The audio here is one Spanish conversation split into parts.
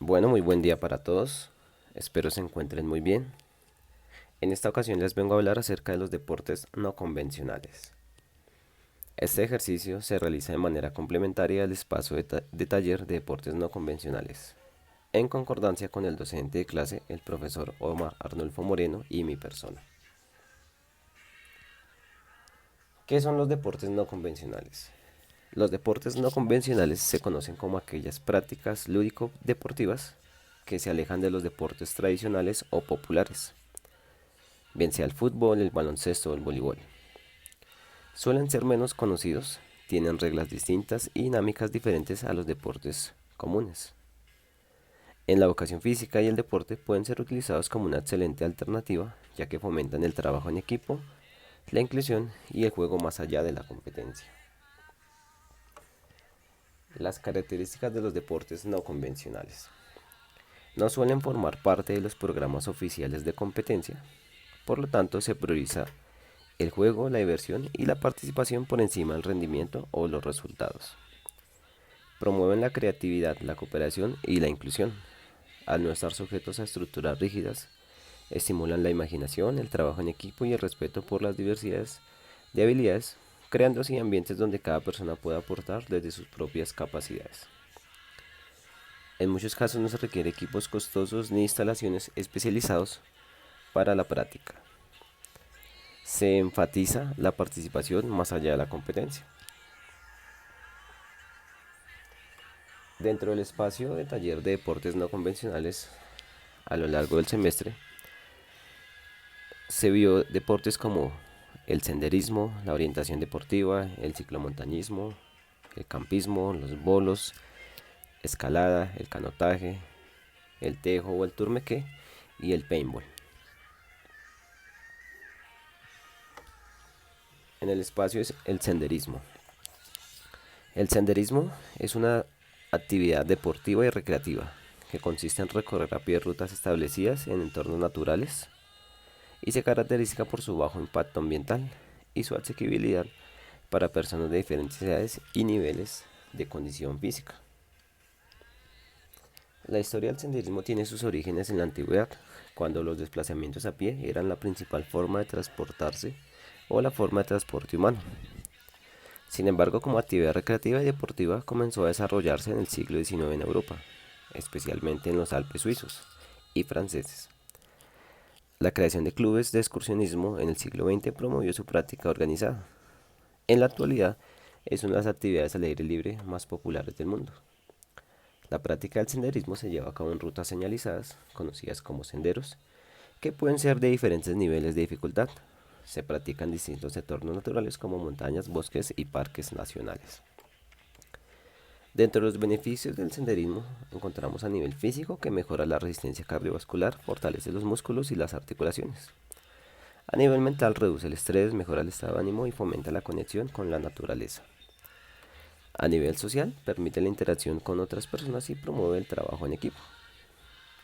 Bueno, muy buen día para todos. Espero se encuentren muy bien. En esta ocasión les vengo a hablar acerca de los deportes no convencionales. Este ejercicio se realiza de manera complementaria al espacio de taller de deportes no convencionales, en concordancia con el docente de clase, el profesor Omar Arnulfo Moreno y mi persona. ¿Qué son los deportes no convencionales? Los deportes no convencionales se conocen como aquellas prácticas lúdico-deportivas que se alejan de los deportes tradicionales o populares, bien sea el fútbol, el baloncesto o el voleibol. Suelen ser menos conocidos, tienen reglas distintas y dinámicas diferentes a los deportes comunes. En la educación física y el deporte pueden ser utilizados como una excelente alternativa, ya que fomentan el trabajo en equipo, la inclusión y el juego más allá de la competencia. Las características de los deportes no convencionales. No suelen formar parte de los programas oficiales de competencia, por lo tanto se prioriza el juego, la diversión y la participación por encima del rendimiento o los resultados. Promueven la creatividad, la cooperación y la inclusión. Al no estar sujetos a estructuras rígidas, estimulan la imaginación, el trabajo en equipo y el respeto por las diversidades de habilidades, creando así ambientes donde cada persona pueda aportar desde sus propias capacidades. En muchos casos no se requiere equipos costosos ni instalaciones especializados para la práctica. Se enfatiza la participación más allá de la competencia. Dentro del espacio de taller de deportes no convencionales, a lo largo del semestre, se vio deportes como el senderismo, la orientación deportiva, el ciclomontañismo, el campismo, los bolos, escalada, el canotaje, el tejo o el turmeque y el paintball. En el espacio es el senderismo. El senderismo es una actividad deportiva y recreativa que consiste en recorrer a pie rutas establecidas en entornos naturales y se caracteriza por su bajo impacto ambiental y su asequibilidad para personas de diferentes edades y niveles de condición física. La historia del senderismo tiene sus orígenes en la antigüedad, cuando los desplazamientos a pie eran la principal forma de transportarse o la forma de transporte humano. Sin embargo, como actividad recreativa y deportiva comenzó a desarrollarse en el siglo XIX en Europa, especialmente en los Alpes suizos y franceses. La creación de clubes de excursionismo en el siglo XX promovió su práctica organizada. En la actualidad, es una de las actividades al aire libre más populares del mundo. La práctica del senderismo se lleva a cabo en rutas señalizadas, conocidas como senderos, que pueden ser de diferentes niveles de dificultad. Se practican distintos entornos naturales como montañas, bosques y parques nacionales. Dentro de los beneficios del senderismo encontramos a nivel físico que mejora la resistencia cardiovascular, fortalece los músculos y las articulaciones. A nivel mental reduce el estrés, mejora el estado de ánimo y fomenta la conexión con la naturaleza. A nivel social permite la interacción con otras personas y promueve el trabajo en equipo.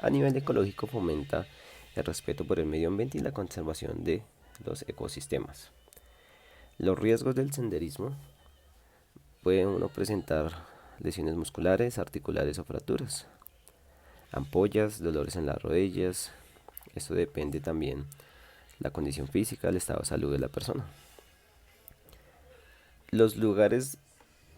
A nivel ecológico fomenta el respeto por el medio ambiente y la conservación de los ecosistemas. Los riesgos del senderismo: puede uno presentar lesiones musculares, articulares o fracturas, ampollas, dolores en las rodillas. Esto depende también la condición física, el estado de salud de la persona. Los lugares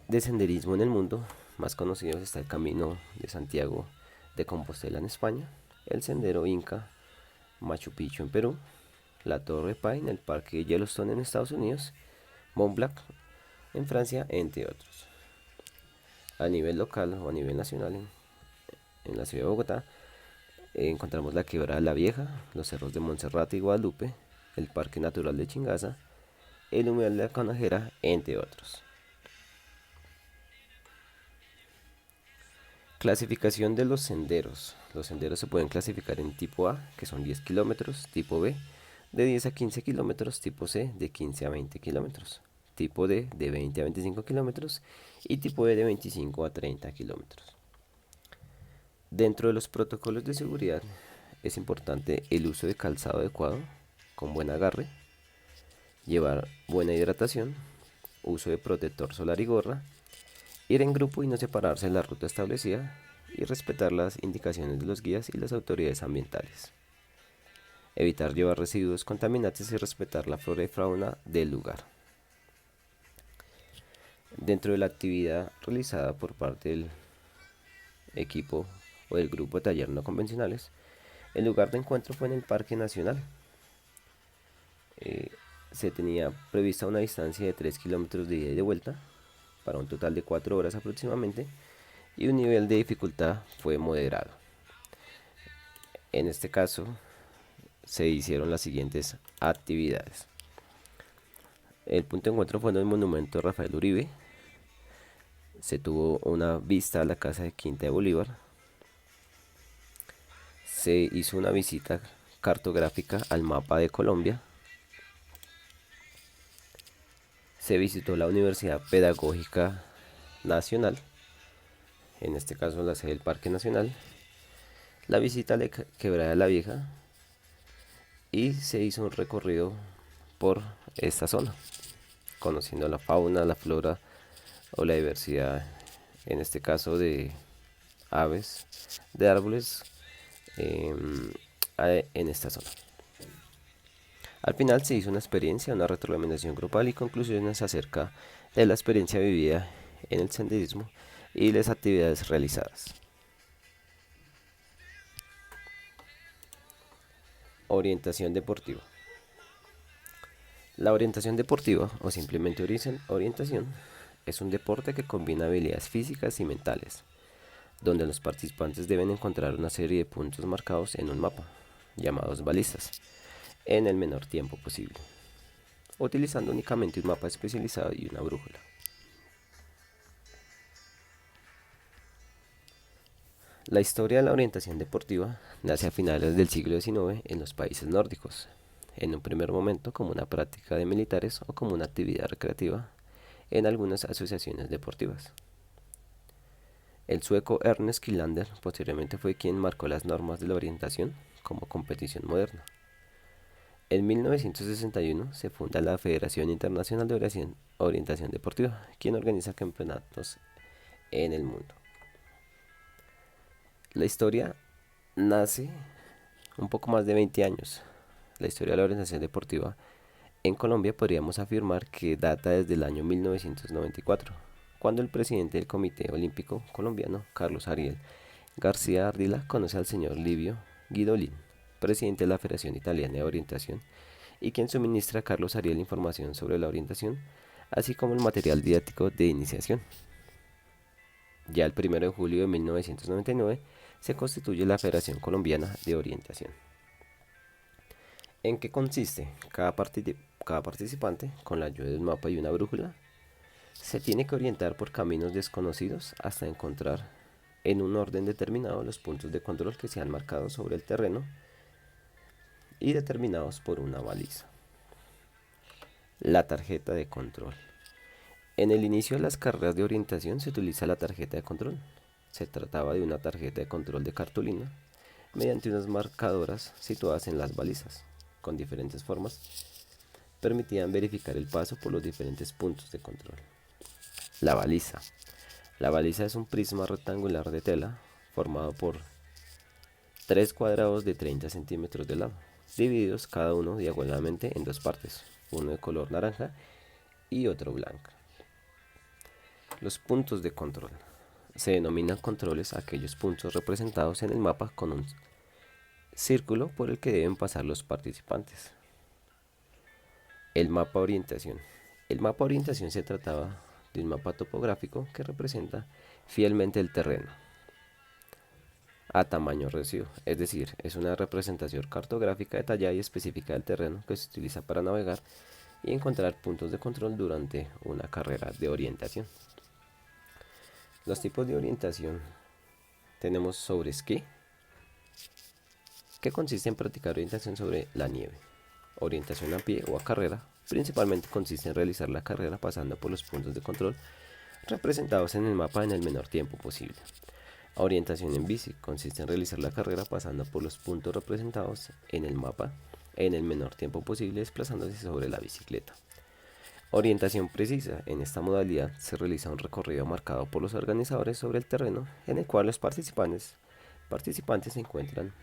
de senderismo en el mundo más conocidos está el Camino de Santiago de Compostela en España, el Sendero Inca Machu Picchu en Perú, la Torre Paine, el Parque Yellowstone en Estados Unidos, Mont Blanc en Francia, entre otros. A nivel local o a nivel nacional, en la ciudad de Bogotá, encontramos la Quebrada de la Vieja, los cerros de Monserrate y Guadalupe, el Parque Natural de Chingaza, el Humedal de la Conajera, entre otros. Clasificación de los senderos. Los senderos se pueden clasificar en tipo A, que son 10 kilómetros, tipo B, de 10 a 15 kilómetros, tipo C, de 15 a 20 kilómetros, tipo D, de 20 a 25 kilómetros y tipo E, de 25 a 30 kilómetros. Dentro de los protocolos de seguridad es importante el uso de calzado adecuado, con buen agarre, llevar buena hidratación, uso de protector solar y gorra, ir en grupo y no separarse en la ruta establecida, y respetar las indicaciones de los guías y las autoridades ambientales. Evitar llevar residuos contaminantes y respetar la flora y fauna del lugar. Dentro de la actividad realizada por parte del equipo o del grupo de taller no convencionales, el lugar de encuentro fue en el Parque Nacional. Se tenía prevista una distancia de 3 kilómetros de ida y de vuelta, para un total de 4 horas aproximadamente, y un nivel de dificultad fue moderado. En este caso, se hicieron las siguientes actividades. El punto de encuentro fue en el monumento Rafael Uribe. Se tuvo una vista a la casa de Quinta de Bolívar. Se hizo una visita cartográfica al mapa de Colombia. Se visitó la Universidad Pedagógica Nacional, en este caso la sede del Parque Nacional, la visita a la Quebrada de la Vieja, y se hizo un recorrido por esta zona, conociendo la fauna, la flora o la diversidad, en este caso de aves, de árboles, en esta zona. Al final se hizo una experiencia, una retroalimentación grupal y conclusiones acerca de la experiencia vivida en el senderismo y las actividades realizadas. Orientación deportiva. La orientación deportiva, o simplemente orientación, es un deporte que combina habilidades físicas y mentales, donde los participantes deben encontrar una serie de puntos marcados en un mapa, llamados balizas, en el menor tiempo posible, utilizando únicamente un mapa especializado y una brújula. La historia de la orientación deportiva nace a finales del siglo XIX en los países nórdicos, en un primer momento como una práctica de militares o como una actividad recreativa en algunas asociaciones deportivas. El sueco Ernest Kilander posteriormente fue quien marcó las normas de la orientación como competición moderna. En 1961 se funda la Federación Internacional de Orientación Deportiva, quien organiza campeonatos en el mundo. La historia nace un poco más de 20 años. La historia de la orientación deportiva en Colombia podríamos afirmar que data desde el año 1994, cuando el presidente del Comité Olímpico Colombiano, Carlos Ariel García Ardila, conoce al señor Livio Guidolin, presidente de la Federación Italiana de Orientación, y quien suministra a Carlos Ariel información sobre la orientación, así como el material didáctico de iniciación. Ya el 1 de julio de 1999 se constituye la Federación Colombiana de Orientación. ¿En qué consiste? Cada participante, con la ayuda de un mapa y una brújula, se tiene que orientar por caminos desconocidos hasta encontrar en un orden determinado los puntos de control que se han marcado sobre el terreno y determinados por una baliza. La tarjeta de control. En el inicio de las carreras de orientación se utiliza la tarjeta de control. Se trataba de una tarjeta de control de cartulina mediante unas marcadoras situadas en las balizas, con diferentes formas, permitían verificar el paso por los diferentes puntos de control. La baliza. La baliza es un prisma rectangular de tela formado por 3 cuadrados de 30 centímetros de lado, divididos cada uno diagonalmente en dos partes, uno de color naranja y otro blanco. Los puntos de control. Se denominan controles a aquellos puntos representados en el mapa con un círculo por el que deben pasar los participantes. El mapa orientación. El mapa orientación se trataba de un mapa topográfico que representa fielmente el terreno a tamaño reducido, es decir, es una representación cartográfica detallada y específica del terreno que se utiliza para navegar y encontrar puntos de control durante una carrera de orientación. Los tipos de orientación: tenemos sobre esquí, que consiste en practicar orientación sobre la nieve. Orientación a pie o a carrera, principalmente consiste en realizar la carrera pasando por los puntos de control representados en el mapa en el menor tiempo posible. Orientación en bici consiste en realizar la carrera pasando por los puntos representados en el mapa en el menor tiempo posible, desplazándose sobre la bicicleta. Orientación precisa. En esta modalidad se realiza un recorrido marcado por los organizadores sobre el terreno en el cual los participantes encuentran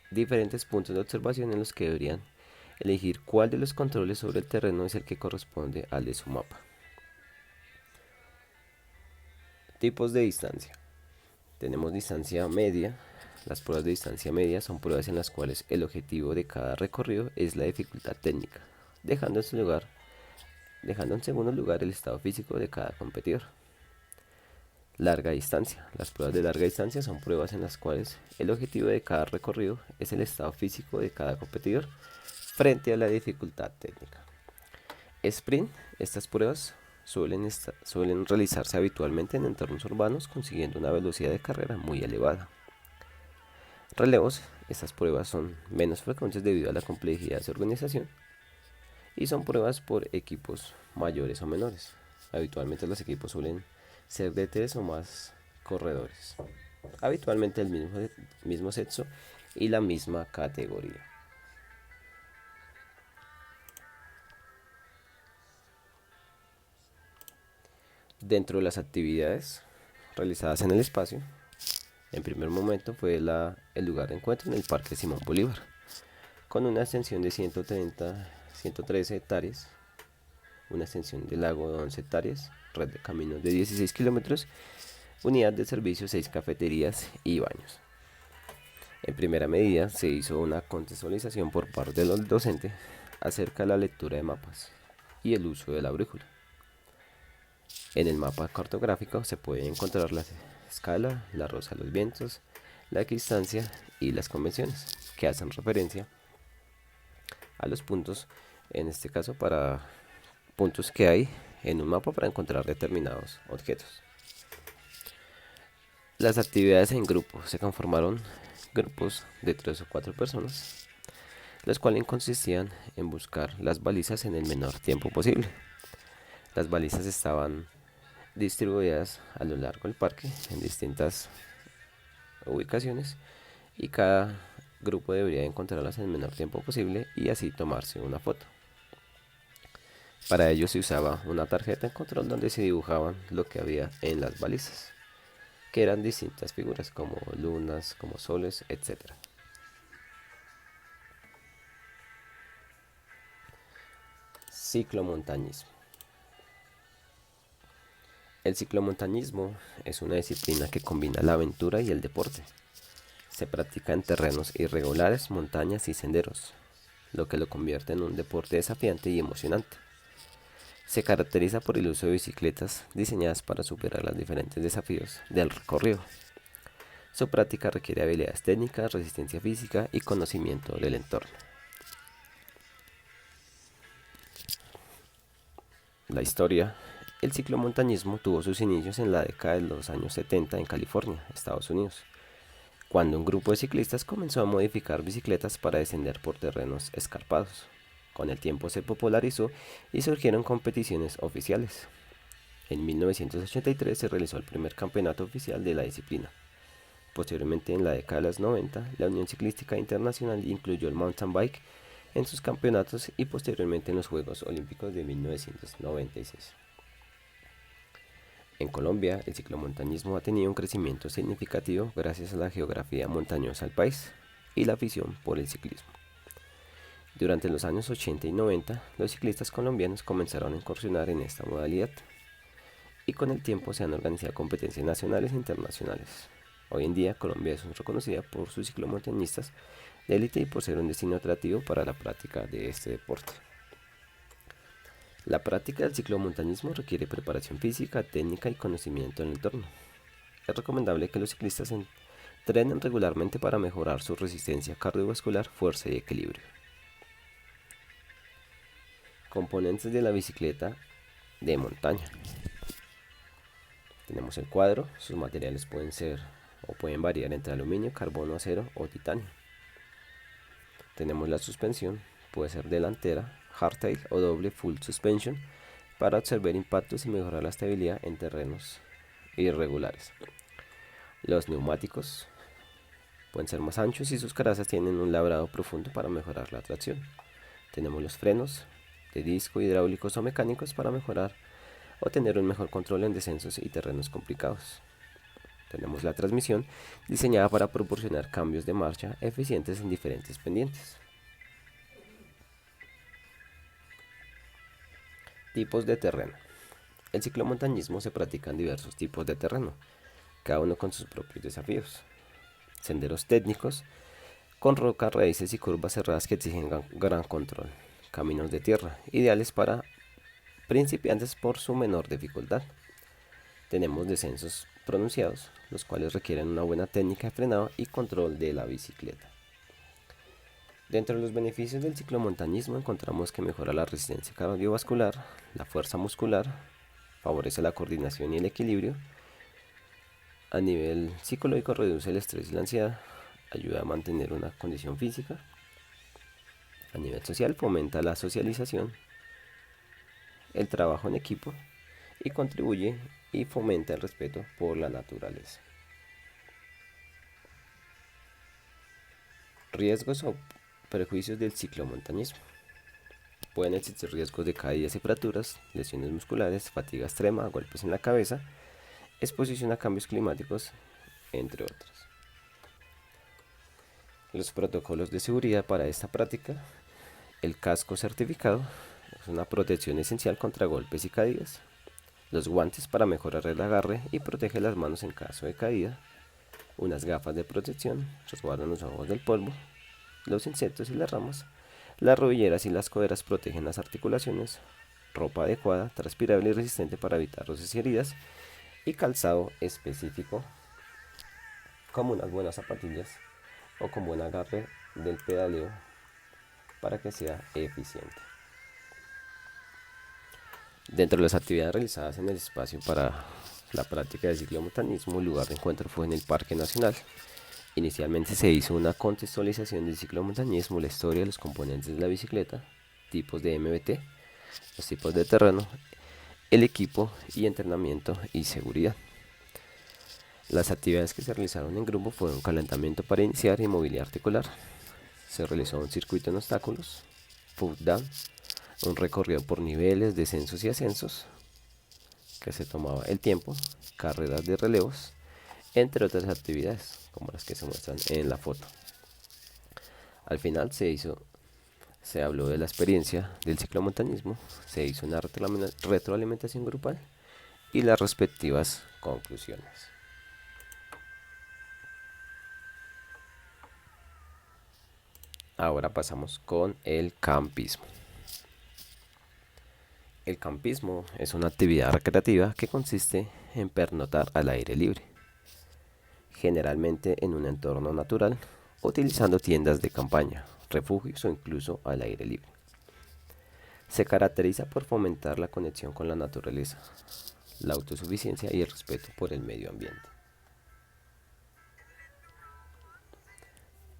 diferentes puntos de observación en los que deberían elegir cuál de los controles sobre el terreno es el que corresponde al de su mapa. Tipos de distancia. Tenemos distancia media. Las pruebas de distancia media son pruebas en las cuales el objetivo de cada recorrido es la dificultad técnica, dejando en segundo lugar el estado físico de cada competidor. Larga distancia. Las pruebas de larga distancia son pruebas en las cuales el objetivo de cada recorrido es el estado físico de cada competidor frente a la dificultad técnica. Sprint. Estas pruebas suelen realizarse habitualmente en entornos urbanos consiguiendo una velocidad de carrera muy elevada. Relevos. Estas pruebas son menos frecuentes debido a la complejidad de su organización y son pruebas por equipos mayores o menores. Habitualmente los equipos suelen ser de 3 o más corredores, habitualmente el mismo sexo y la misma categoría. Dentro de las actividades realizadas en el espacio, en primer momento fue el lugar de encuentro en el Parque Simón Bolívar, con una extensión de 113 hectáreas, una extensión de lago de 11 hectáreas, red de caminos de 16 kilómetros, unidad de servicio, 6 cafeterías y baños. En primera medida se hizo una contextualización por parte del docente acerca de la lectura de mapas y el uso de la brújula. En el mapa cartográfico se puede encontrar la escala, la rosa de los vientos, la equidistancia y las convenciones, que hacen referencia a los puntos, en este caso para puntos que hay en un mapa para encontrar determinados objetos. Las actividades en grupo se conformaron grupos de 3 o 4 personas, los cuales consistían en buscar las balizas en el menor tiempo posible. Las balizas estaban distribuidas a lo largo del parque en distintas ubicaciones y cada grupo debería encontrarlas en el menor tiempo posible y así tomarse una foto. Para ello se usaba una tarjeta de control donde se dibujaban lo que había en las balizas, que eran distintas figuras como lunas, como soles, etc. Ciclomontañismo. El ciclomontañismo es una disciplina que combina la aventura y el deporte. Se practica en terrenos irregulares, montañas y senderos, lo que lo convierte en un deporte desafiante y emocionante. Se caracteriza por el uso de bicicletas diseñadas para superar los diferentes desafíos del recorrido. Su práctica requiere habilidades técnicas, resistencia física y conocimiento del entorno. La historia. El ciclomontañismo tuvo sus inicios en la década de los años 70 en California, Estados Unidos, cuando un grupo de ciclistas comenzó a modificar bicicletas para descender por terrenos escarpados. Con el tiempo se popularizó y surgieron competiciones oficiales. En 1983 se realizó el primer campeonato oficial de la disciplina. Posteriormente, en la década de los 90, la Unión Ciclística Internacional incluyó el mountain bike en sus campeonatos y posteriormente en los Juegos Olímpicos de 1996. En Colombia, el ciclomontañismo ha tenido un crecimiento significativo gracias a la geografía montañosa del país y la afición por el ciclismo. Durante los años 80 y 90, los ciclistas colombianos comenzaron a incursionar en esta modalidad y con el tiempo se han organizado competencias nacionales e internacionales. Hoy en día, Colombia es reconocida por sus ciclomontañistas de élite y por ser un destino atractivo para la práctica de este deporte. La práctica del ciclomontañismo requiere preparación física, técnica y conocimiento del entorno. Es recomendable que los ciclistas entrenen regularmente para mejorar su resistencia cardiovascular, fuerza y equilibrio. Componentes de la bicicleta de montaña. Tenemos el cuadro, sus materiales pueden variar entre aluminio, carbono, acero o titanio. Tenemos la suspensión, puede ser delantera, hardtail o doble full suspension para absorber impactos y mejorar la estabilidad en terrenos irregulares. Los neumáticos pueden ser más anchos y sus carazas tienen un labrado profundo para mejorar la tracción. Tenemos los frenos de disco, hidráulicos o mecánicos para mejorar o tener un mejor control en descensos y terrenos complicados. Tenemos la transmisión, diseñada para proporcionar cambios de marcha eficientes en diferentes pendientes. Tipos de terreno. El ciclomontañismo se practica en diversos tipos de terreno, cada uno con sus propios desafíos. Senderos técnicos, con rocas, raíces y curvas cerradas que exigen gran control. Caminos de tierra, ideales para principiantes por su menor dificultad. Tenemos descensos pronunciados, los cuales requieren una buena técnica de frenado y control de la bicicleta. Dentro de los beneficios del ciclomontañismo encontramos que mejora la resistencia cardiovascular, la fuerza muscular, favorece la coordinación y el equilibrio. A nivel psicológico reduce el estrés y la ansiedad, ayuda a mantener una condición física. A nivel social fomenta la socialización, el trabajo en equipo y contribuye y fomenta el respeto por la naturaleza. Riesgos o perjuicios del ciclomontañismo. Pueden existir riesgos de caídas y fracturas, lesiones musculares, fatiga extrema, golpes en la cabeza, exposición a cambios climáticos, entre otros. Los protocolos de seguridad para esta práctica. El casco certificado es una protección esencial contra golpes y caídas. Los guantes para mejorar el agarre y protege las manos en caso de caída. Unas gafas de protección resguardan los ojos del polvo, los insectos y las ramas. Las rodilleras y las coderas protegen las articulaciones. Ropa adecuada, transpirable y resistente para evitar roces y heridas. Y calzado específico, como unas buenas zapatillas o con buen agarre del pedaleo para que sea eficiente. Dentro de las actividades realizadas en el espacio para la práctica de ciclomontañismo, el lugar de encuentro fue en el Parque Nacional. Inicialmente se hizo una contextualización del ciclomontañismo, la historia, los componentes de la bicicleta, tipos de MBT, los tipos de terreno, el equipo y entrenamiento y seguridad. Las actividades que se realizaron en grupo fueron calentamiento para iniciar y movilidad articular. Se realizó un circuito en obstáculos, put down, un recorrido por niveles, descensos y ascensos, que se tomaba el tiempo, carreras de relevos, entre otras actividades, como las que se muestran en la foto. Al final se habló de la experiencia del ciclomontañismo, se hizo una retroalimentación grupal y las respectivas conclusiones. Ahora pasamos con el campismo. El campismo es una actividad recreativa que consiste en pernoctar al aire libre, generalmente en un entorno natural, utilizando tiendas de campaña, refugios o incluso al aire libre. Se caracteriza por fomentar la conexión con la naturaleza, la autosuficiencia y el respeto por el medio ambiente.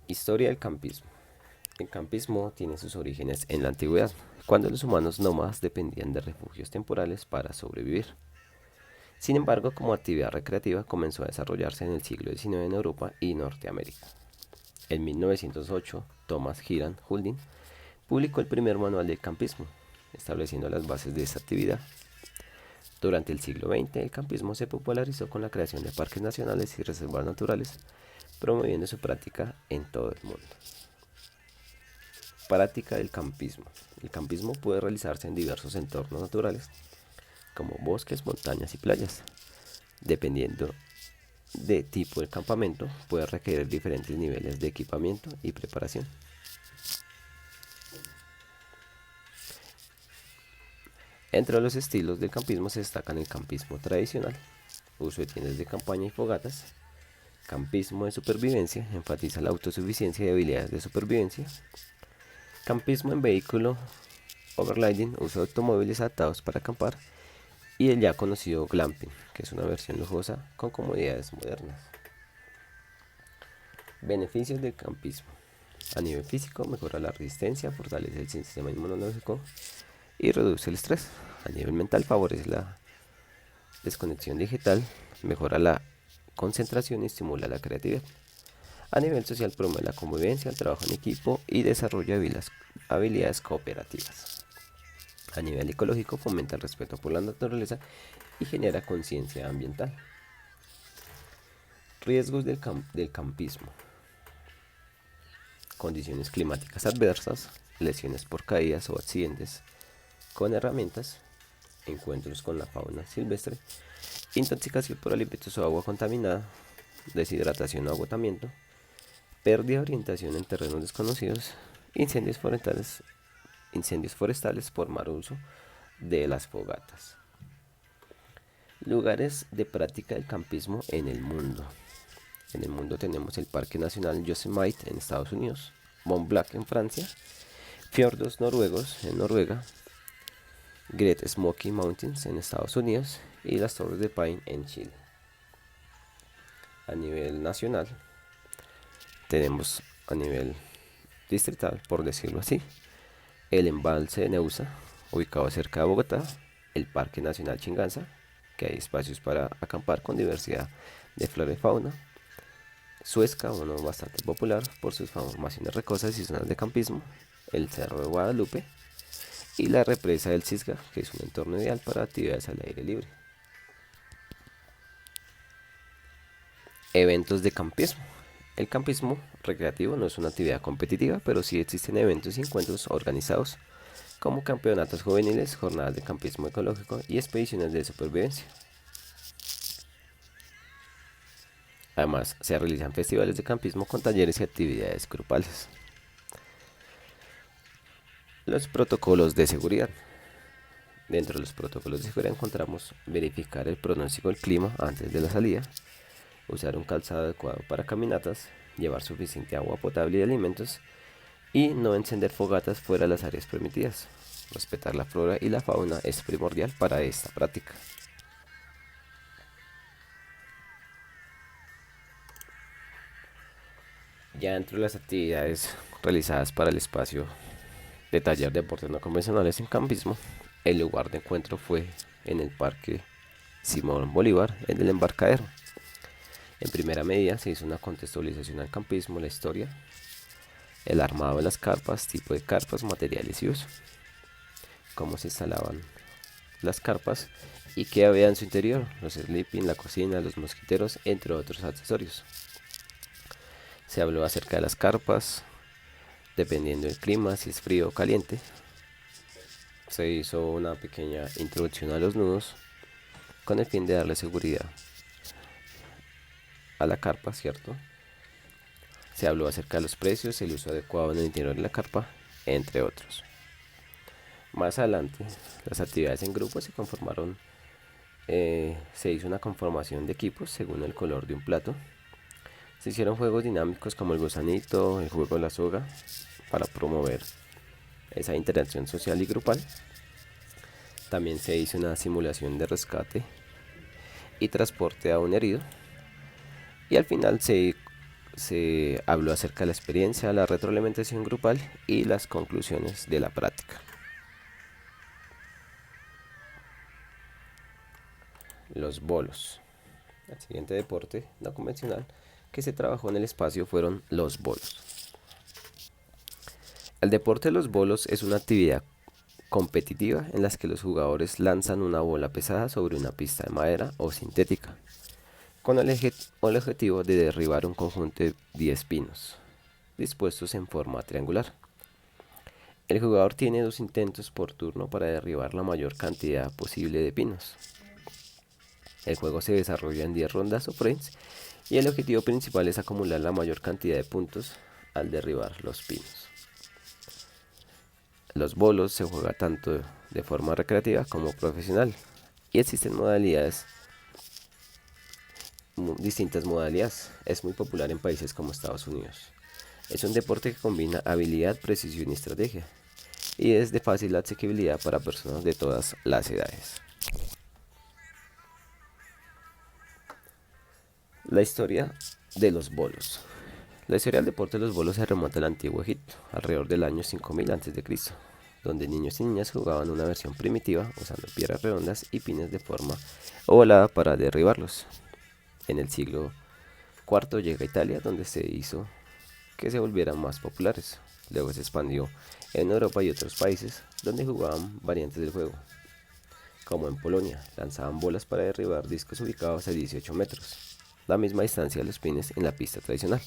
Historia del campismo. El campismo tiene sus orígenes en la antigüedad, cuando los humanos nómadas dependían de refugios temporales para sobrevivir. Sin embargo, como actividad recreativa comenzó a desarrollarse en el siglo XIX en Europa y Norteamérica. En 1908, Thomas Hiram Huldin publicó el primer manual del campismo, estableciendo las bases de esta actividad. Durante el siglo XX, el campismo se popularizó con la creación de parques nacionales y reservas naturales, promoviendo su práctica en todo el mundo. Práctica del campismo. El campismo puede realizarse en diversos entornos naturales, como bosques, montañas y playas. Dependiendo de tipo de campamento, puede requerir diferentes niveles de equipamiento y preparación. Entre los estilos del campismo se destacan el campismo tradicional, uso de tiendas de campaña y fogatas. Campismo de supervivencia, enfatiza la autosuficiencia y habilidades de supervivencia. Campismo en vehículo, overlanding, uso de automóviles adaptados para acampar. Y el ya conocido glamping, que es una versión lujosa con comodidades modernas. Beneficios del campismo. A nivel físico, mejora la resistencia, fortalece el sistema inmunológico y reduce el estrés. A nivel mental, favorece la desconexión digital, mejora la concentración y estimula la creatividad. A nivel social, promueve la convivencia, el trabajo en equipo y desarrolla habilidades cooperativas. A nivel ecológico fomenta el respeto por la naturaleza y genera conciencia ambiental. Riesgos del campismo. Condiciones climáticas adversas, lesiones por caídas o accidentes con herramientas, encuentros con la fauna silvestre, intoxicación por alimentos o agua contaminada, deshidratación o agotamiento, pérdida de orientación en terrenos desconocidos, incendios forestales por mal uso de las fogatas. Lugares de práctica del campismo en el mundo. En el mundo tenemos el Parque Nacional Yosemite en Estados Unidos, Mont Blanc en Francia, fiordos noruegos en Noruega, Great Smoky Mountains en Estados Unidos y las Torres de Paine en Chile. A nivel nacional tenemos a nivel distrital, por decirlo así, el embalse de Neusa, ubicado cerca de Bogotá, el Parque Nacional Chinganza, que hay espacios para acampar con diversidad de flora y fauna, Suezca, uno bastante popular por sus formaciones rocosas y zonas de campismo, el Cerro de Guadalupe y la represa del Cisga, que es un entorno ideal para actividades al aire libre. Eventos de campismo. El campismo recreativo no es una actividad competitiva, pero sí existen eventos y encuentros organizados como campeonatos juveniles, jornadas de campismo ecológico y expediciones de supervivencia. Además, se realizan festivales de campismo con talleres y actividades grupales. Los protocolos de seguridad. Dentro de los protocolos de seguridad encontramos verificar el pronóstico del clima antes de la salida, usar un calzado adecuado para caminatas, llevar suficiente agua potable y alimentos y no encender fogatas fuera de las áreas permitidas. Respetar la flora y la fauna es primordial para esta práctica. Ya dentro de las actividades realizadas para el espacio de taller de deportes no convencionales en campismo, el lugar de encuentro fue en el Parque Simón Bolívar, en el Embarcadero. En primera medida se hizo una contextualización al campismo, la historia, el armado de las carpas, tipo de carpas, materiales y uso, cómo se instalaban las carpas y qué había en su interior, los sleeping, la cocina, los mosquiteros, entre otros accesorios. Se habló acerca de las carpas, dependiendo del clima, si es frío o caliente. Se hizo una pequeña introducción a los nudos con el fin de darle seguridad a la carpa, ¿cierto? Se habló acerca de los precios, el uso adecuado en el interior de la carpa, entre otros. Más adelante, las actividades en grupo se conformaron, se hizo una conformación de equipos según el color de un plato. Se hicieron juegos dinámicos como el gusanito, el juego de la soga, para promover esa interacción social y grupal. También se hizo una simulación de rescate y transporte a un herido. Y al final se habló acerca de la experiencia, la retroalimentación grupal y las conclusiones de la práctica. Los bolos. El siguiente deporte no convencional que se trabajó en el espacio fueron los bolos. El deporte de los bolos es una actividad competitiva en la que los jugadores lanzan una bola pesada sobre una pista de madera o sintética, con el objetivo de derribar un conjunto de 10 pinos, dispuestos en forma triangular. El jugador tiene 2 intentos por turno para derribar la mayor cantidad posible de pinos. El juego se desarrolla en 10 rondas o frames y el objetivo principal es acumular la mayor cantidad de puntos al derribar los pinos. Los bolos se juega tanto de forma recreativa como profesional y existen distintas modalidades. Es muy popular en países como Estados Unidos. Es un deporte que combina habilidad, precisión y estrategia y es de fácil asequibilidad para personas de todas las edades. La historia de los bolos. La historia del deporte de los bolos se remonta al antiguo Egipto, alrededor del año 5000 a.C., donde niños y niñas jugaban una versión primitiva usando piedras redondas y pines de forma ovalada para derribarlos. En el siglo IV llega a Italia, donde se hizo que se volvieran más populares. Luego se expandió en Europa y otros países donde jugaban variantes del juego, como en Polonia, lanzaban bolas para derribar discos ubicados a 18 metros, la misma distancia de los pines en la pista tradicional.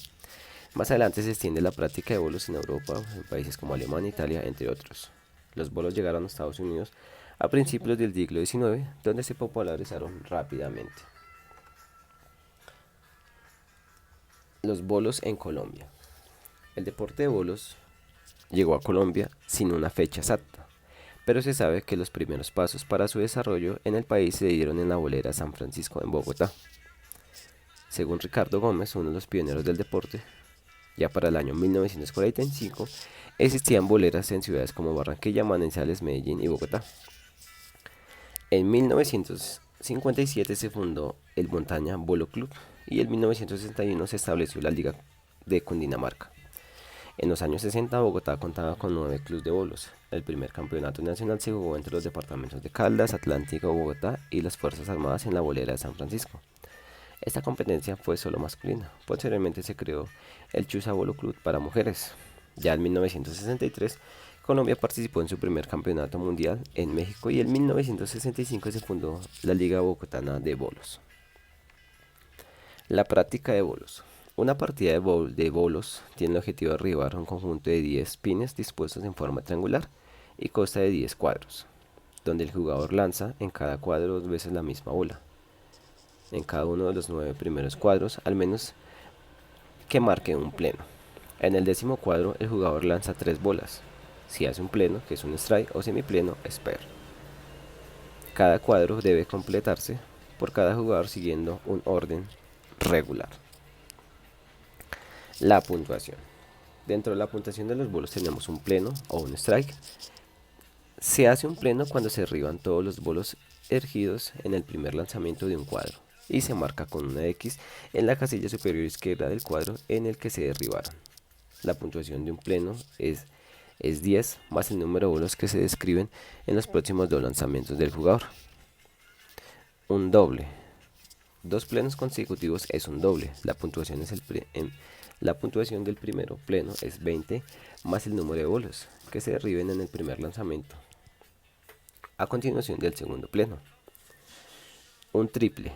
Más adelante se extiende la práctica de bolos en Europa, en países como Alemania, Italia, entre otros. Los bolos llegaron a Estados Unidos a principios del siglo XIX, donde se popularizaron rápidamente. Los bolos en Colombia. El deporte de bolos llegó a Colombia sin una fecha exacta, pero se sabe que los primeros pasos para su desarrollo en el país se dieron en la bolera San Francisco en Bogotá. Según Ricardo Gómez, uno de los pioneros del deporte, ya para el año 1945 existían boleras en ciudades como Barranquilla, Manizales, Medellín y Bogotá. En 1957 se fundó el Montaña Bolo Club y en 1961 se estableció la Liga de Cundinamarca. En los años 60 Bogotá contaba con 9 clubes de bolos. El primer campeonato nacional se jugó entre los departamentos de Caldas, Atlántico, Bogotá y las Fuerzas Armadas en la bolera de San Francisco. Esta competencia fue solo masculina. Posteriormente se creó el Chuza Bolo Club para mujeres. Ya en 1963 Colombia participó en su primer campeonato mundial en México y en 1965 se fundó la Liga Bogotana de Bolos. La práctica de bolos. Una partida de bolos tiene el objetivo de derribar un conjunto de 10 pines dispuestos en forma triangular y consta de 10 cuadros, donde el jugador lanza en cada cuadro 2 veces la misma bola. En cada uno de los 9 primeros cuadros, al menos que marque un pleno. En el 10º cuadro, el jugador lanza 3 bolas. Si hace un pleno, que es un strike, o semipleno, es pair. Cada cuadro debe completarse por cada jugador siguiendo un orden regular. La puntuación. Dentro de la puntuación de los bolos tenemos un pleno o un strike. Se hace un pleno cuando se derriban todos los bolos ergidos en el primer lanzamiento de un cuadro y se marca con una X en la casilla superior izquierda del cuadro en el que se derribaron. La puntuación de un pleno es 10 más el número de bolos que se describen en los próximos 2 lanzamientos del jugador. Un doble. 2 plenos consecutivos es un doble. La puntuación del primero pleno es 20 más el número de bolos que se derriben en el primer lanzamiento. A continuación del segundo pleno. Un triple.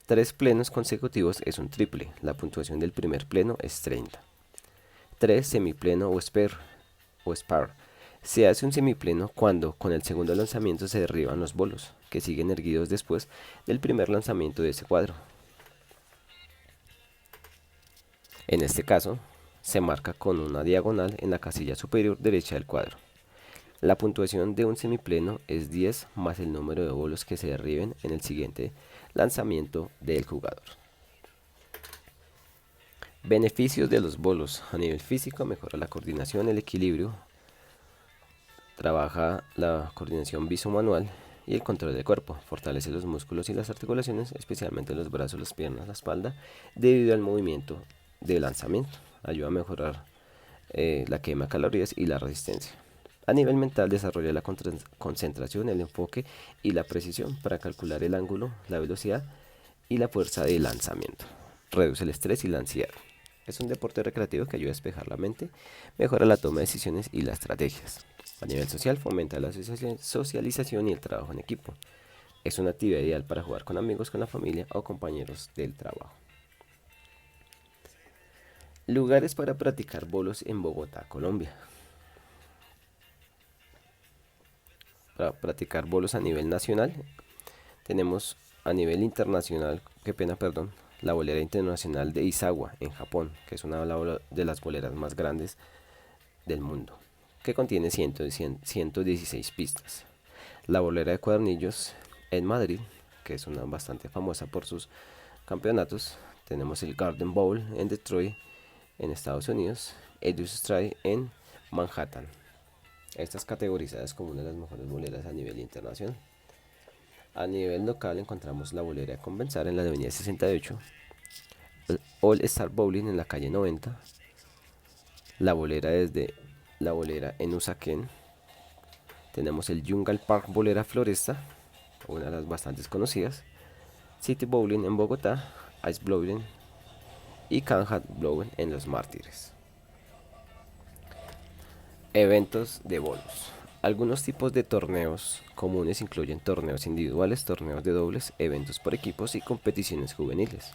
3 plenos consecutivos es un triple. La puntuación del primer pleno es 30. 3 semipleno o spar. Se hace un semipleno cuando con el segundo lanzamiento se derriban los bolos, que siguen erguidos después del primer lanzamiento de ese cuadro. En este caso, se marca con una diagonal en la casilla superior derecha del cuadro. La puntuación de un semipleno es 10 más el número de bolos que se derriben en el siguiente lanzamiento del jugador. Beneficios de los bolos. A nivel físico mejora la coordinación, el equilibrio, trabaja la coordinación visomanual y el control del cuerpo, fortalece los músculos y las articulaciones, especialmente los brazos, las piernas, la espalda, debido al movimiento de lanzamiento. Ayuda a mejorar la quema de calorías y la resistencia. A nivel mental desarrolla la concentración, el enfoque y la precisión para calcular el ángulo, la velocidad y la fuerza de lanzamiento. Reduce el estrés y la ansiedad. Es un deporte recreativo que ayuda a despejar la mente, mejora la toma de decisiones y las estrategias. A nivel social fomenta la socialización y el trabajo en equipo. Es una actividad ideal para jugar con amigos, con la familia o compañeros del trabajo. Lugares para practicar bolos en Bogotá, Colombia. Para practicar bolos a nivel nacional, tenemos a nivel internacional, la bolera internacional de Isawa en Japón, que es una de las boleras más grandes del mundo, que contiene 116 pistas. La bolera de Cuadernillos en Madrid, que es una bastante famosa por sus campeonatos. Tenemos el Garden Bowl en Detroit, en Estados Unidos, Edus Strike en Manhattan. Estas categorizadas como una de las mejores boleras a nivel internacional. A nivel local encontramos la bolera de Compensar en la avenida 68, el All Star Bowling en la calle 90, la bolera en Usaquén. Tenemos el Jungle Park Bolera Floresta, una de las bastantes conocidas, City Bowling en Bogotá, Ice Bowling y Canhat Bowling en Los Mártires. Eventos de bolos. Algunos tipos de torneos comunes incluyen torneos individuales, torneos de dobles, eventos por equipos y competiciones juveniles.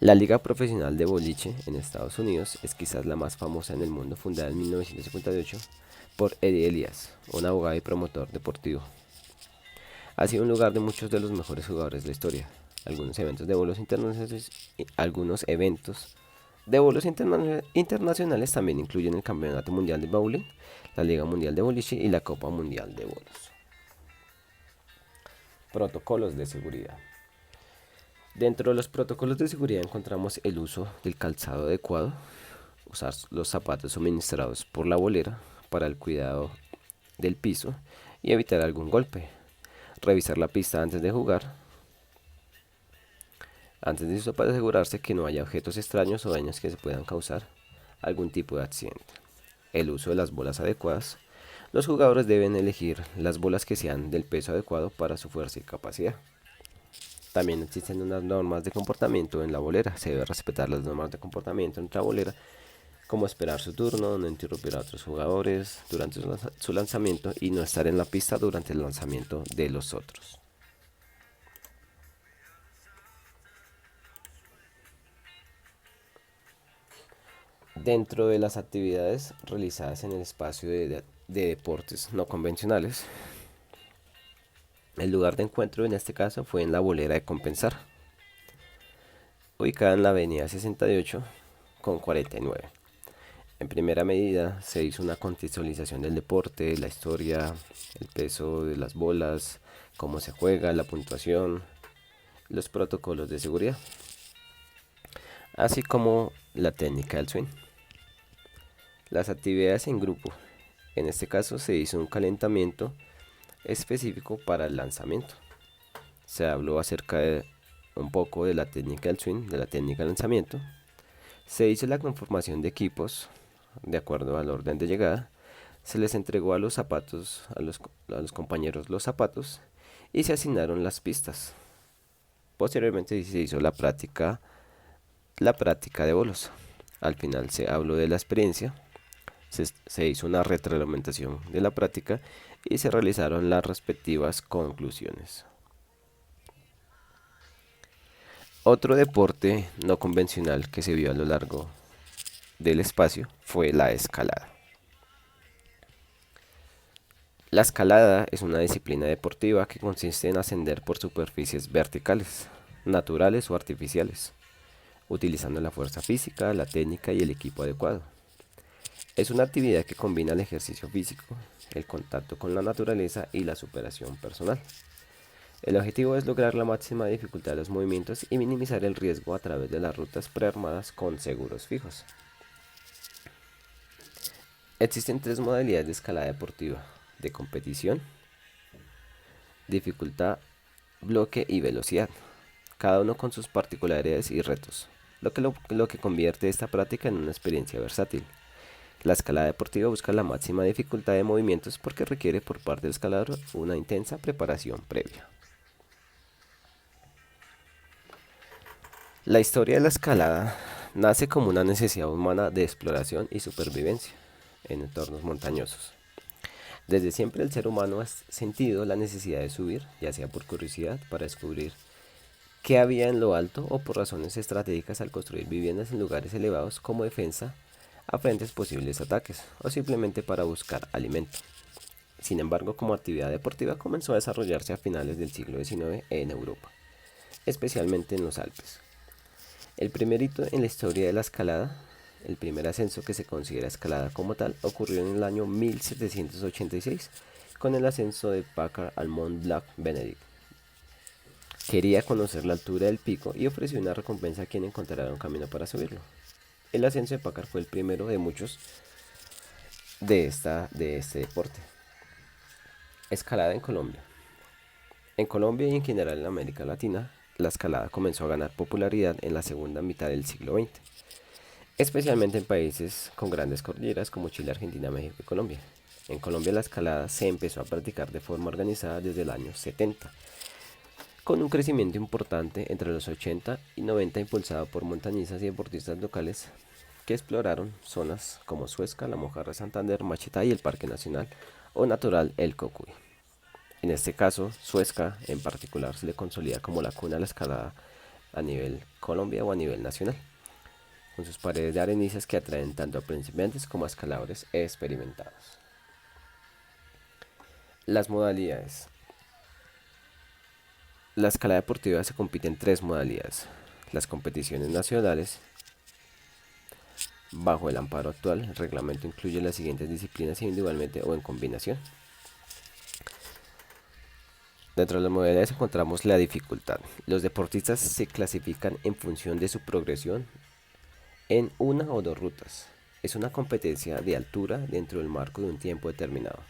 La Liga Profesional de Boliche en Estados Unidos es quizás la más famosa en el mundo, fundada en 1958 por Eddie Elias, un abogado y promotor deportivo. Ha sido un lugar de muchos de los mejores jugadores de la historia. Algunos eventos de bolos internacionales, algunos eventos de bolos internacionales también incluyen el Campeonato Mundial de Bowling, la Liga Mundial de Boliche y la Copa Mundial de Bolos. Protocolos de seguridad. Dentro de los protocolos de seguridad encontramos el uso del calzado adecuado, usar los zapatos suministrados por la bolera para el cuidado del piso y evitar algún golpe, revisar la pista antes de eso para asegurarse que no haya objetos extraños o daños que se puedan causar algún tipo de accidente. El uso de las bolas adecuadas. Los jugadores deben elegir las bolas que sean del peso adecuado para su fuerza y capacidad. También existen unas normas de comportamiento en la bolera. Se debe respetar las normas de comportamiento en la bolera, como esperar su turno, no interrumpir a otros jugadores durante su lanzamiento y no estar en la pista durante el lanzamiento de los otros. Dentro de las actividades realizadas en el espacio de deportes no convencionales, el lugar de encuentro en este caso fue en la bolera de Compensar, ubicada en la avenida 68 con 49. En primera medida se hizo una contextualización del deporte, la historia, el peso de las bolas, cómo se juega, la puntuación, los protocolos de seguridad, así como la técnica del swing. Las actividades en grupo. En este caso se hizo un calentamiento específico para el lanzamiento. Se habló acerca de un poco de la técnica del swing, de la técnica del lanzamiento. Se hizo la conformación de equipos de acuerdo al orden de llegada. Se les entregó a los zapatos, a los compañeros los zapatos y se asignaron las pistas. Posteriormente se hizo la práctica de bolos. Al final se habló de la experiencia. Se hizo una retroalimentación de la práctica y se realizaron las respectivas conclusiones. Otro deporte no convencional que se vio a lo largo del espacio fue la escalada. La escalada es una disciplina deportiva que consiste en ascender por superficies verticales, naturales o artificiales, utilizando la fuerza física, la técnica y el equipo adecuado. Es una actividad que combina el ejercicio físico, el contacto con la naturaleza y la superación personal. El objetivo es lograr la máxima dificultad de los movimientos y minimizar el riesgo a través de las rutas prearmadas con seguros fijos. Existen tres modalidades de escalada deportiva: de competición, dificultad, bloque y velocidad, cada uno con sus particularidades y retos, lo que convierte esta práctica en una experiencia versátil. La escalada deportiva busca la máxima dificultad de movimientos porque requiere por parte del escalador una intensa preparación previa. La historia de la escalada nace como una necesidad humana de exploración y supervivencia en entornos montañosos. Desde siempre el ser humano ha sentido la necesidad de subir, ya sea por curiosidad para descubrir qué había en lo alto o por razones estratégicas al construir viviendas en lugares elevados como defensa a frentes posibles ataques o simplemente para buscar alimento. Sin embargo, como actividad deportiva comenzó a desarrollarse a finales del siglo XIX en Europa, especialmente en los Alpes. El primer hito en la historia de la escalada, el primer ascenso que se considera escalada como tal, ocurrió en el año 1786 con el ascenso de Packard al Mont Blanc Benedict. Quería conocer la altura del pico y ofreció una recompensa a quien encontrara un camino para subirlo. El ascenso de Packard fue el primero de muchos de este deporte. Escalada en Colombia. En Colombia y en general en América Latina, la escalada comenzó a ganar popularidad en la segunda mitad del siglo XX, especialmente en países con grandes cordilleras como Chile, Argentina, México y Colombia. En Colombia la escalada se empezó a practicar de forma organizada desde el año 70, con un crecimiento importante entre los 80 y 90 impulsado por montañistas y deportistas locales que exploraron zonas como Suezca, la Mojarra Santander, Machita y el Parque Nacional o Natural El Cocuy. En este caso, Suezca en particular se le consolida como la cuna de la escalada a nivel Colombia o a nivel nacional, con sus paredes de arenisas que atraen tanto a principiantes como a escaladores experimentados. Las modalidades. La escalada deportiva se compite en tres modalidades. Las competiciones nacionales. Bajo el amparo actual, el reglamento incluye las siguientes disciplinas individualmente o en combinación. Dentro de las modalidades encontramos la dificultad. Los deportistas se clasifican en función de su progresión en una o dos rutas. Es una competencia de altura dentro del marco de un tiempo determinado.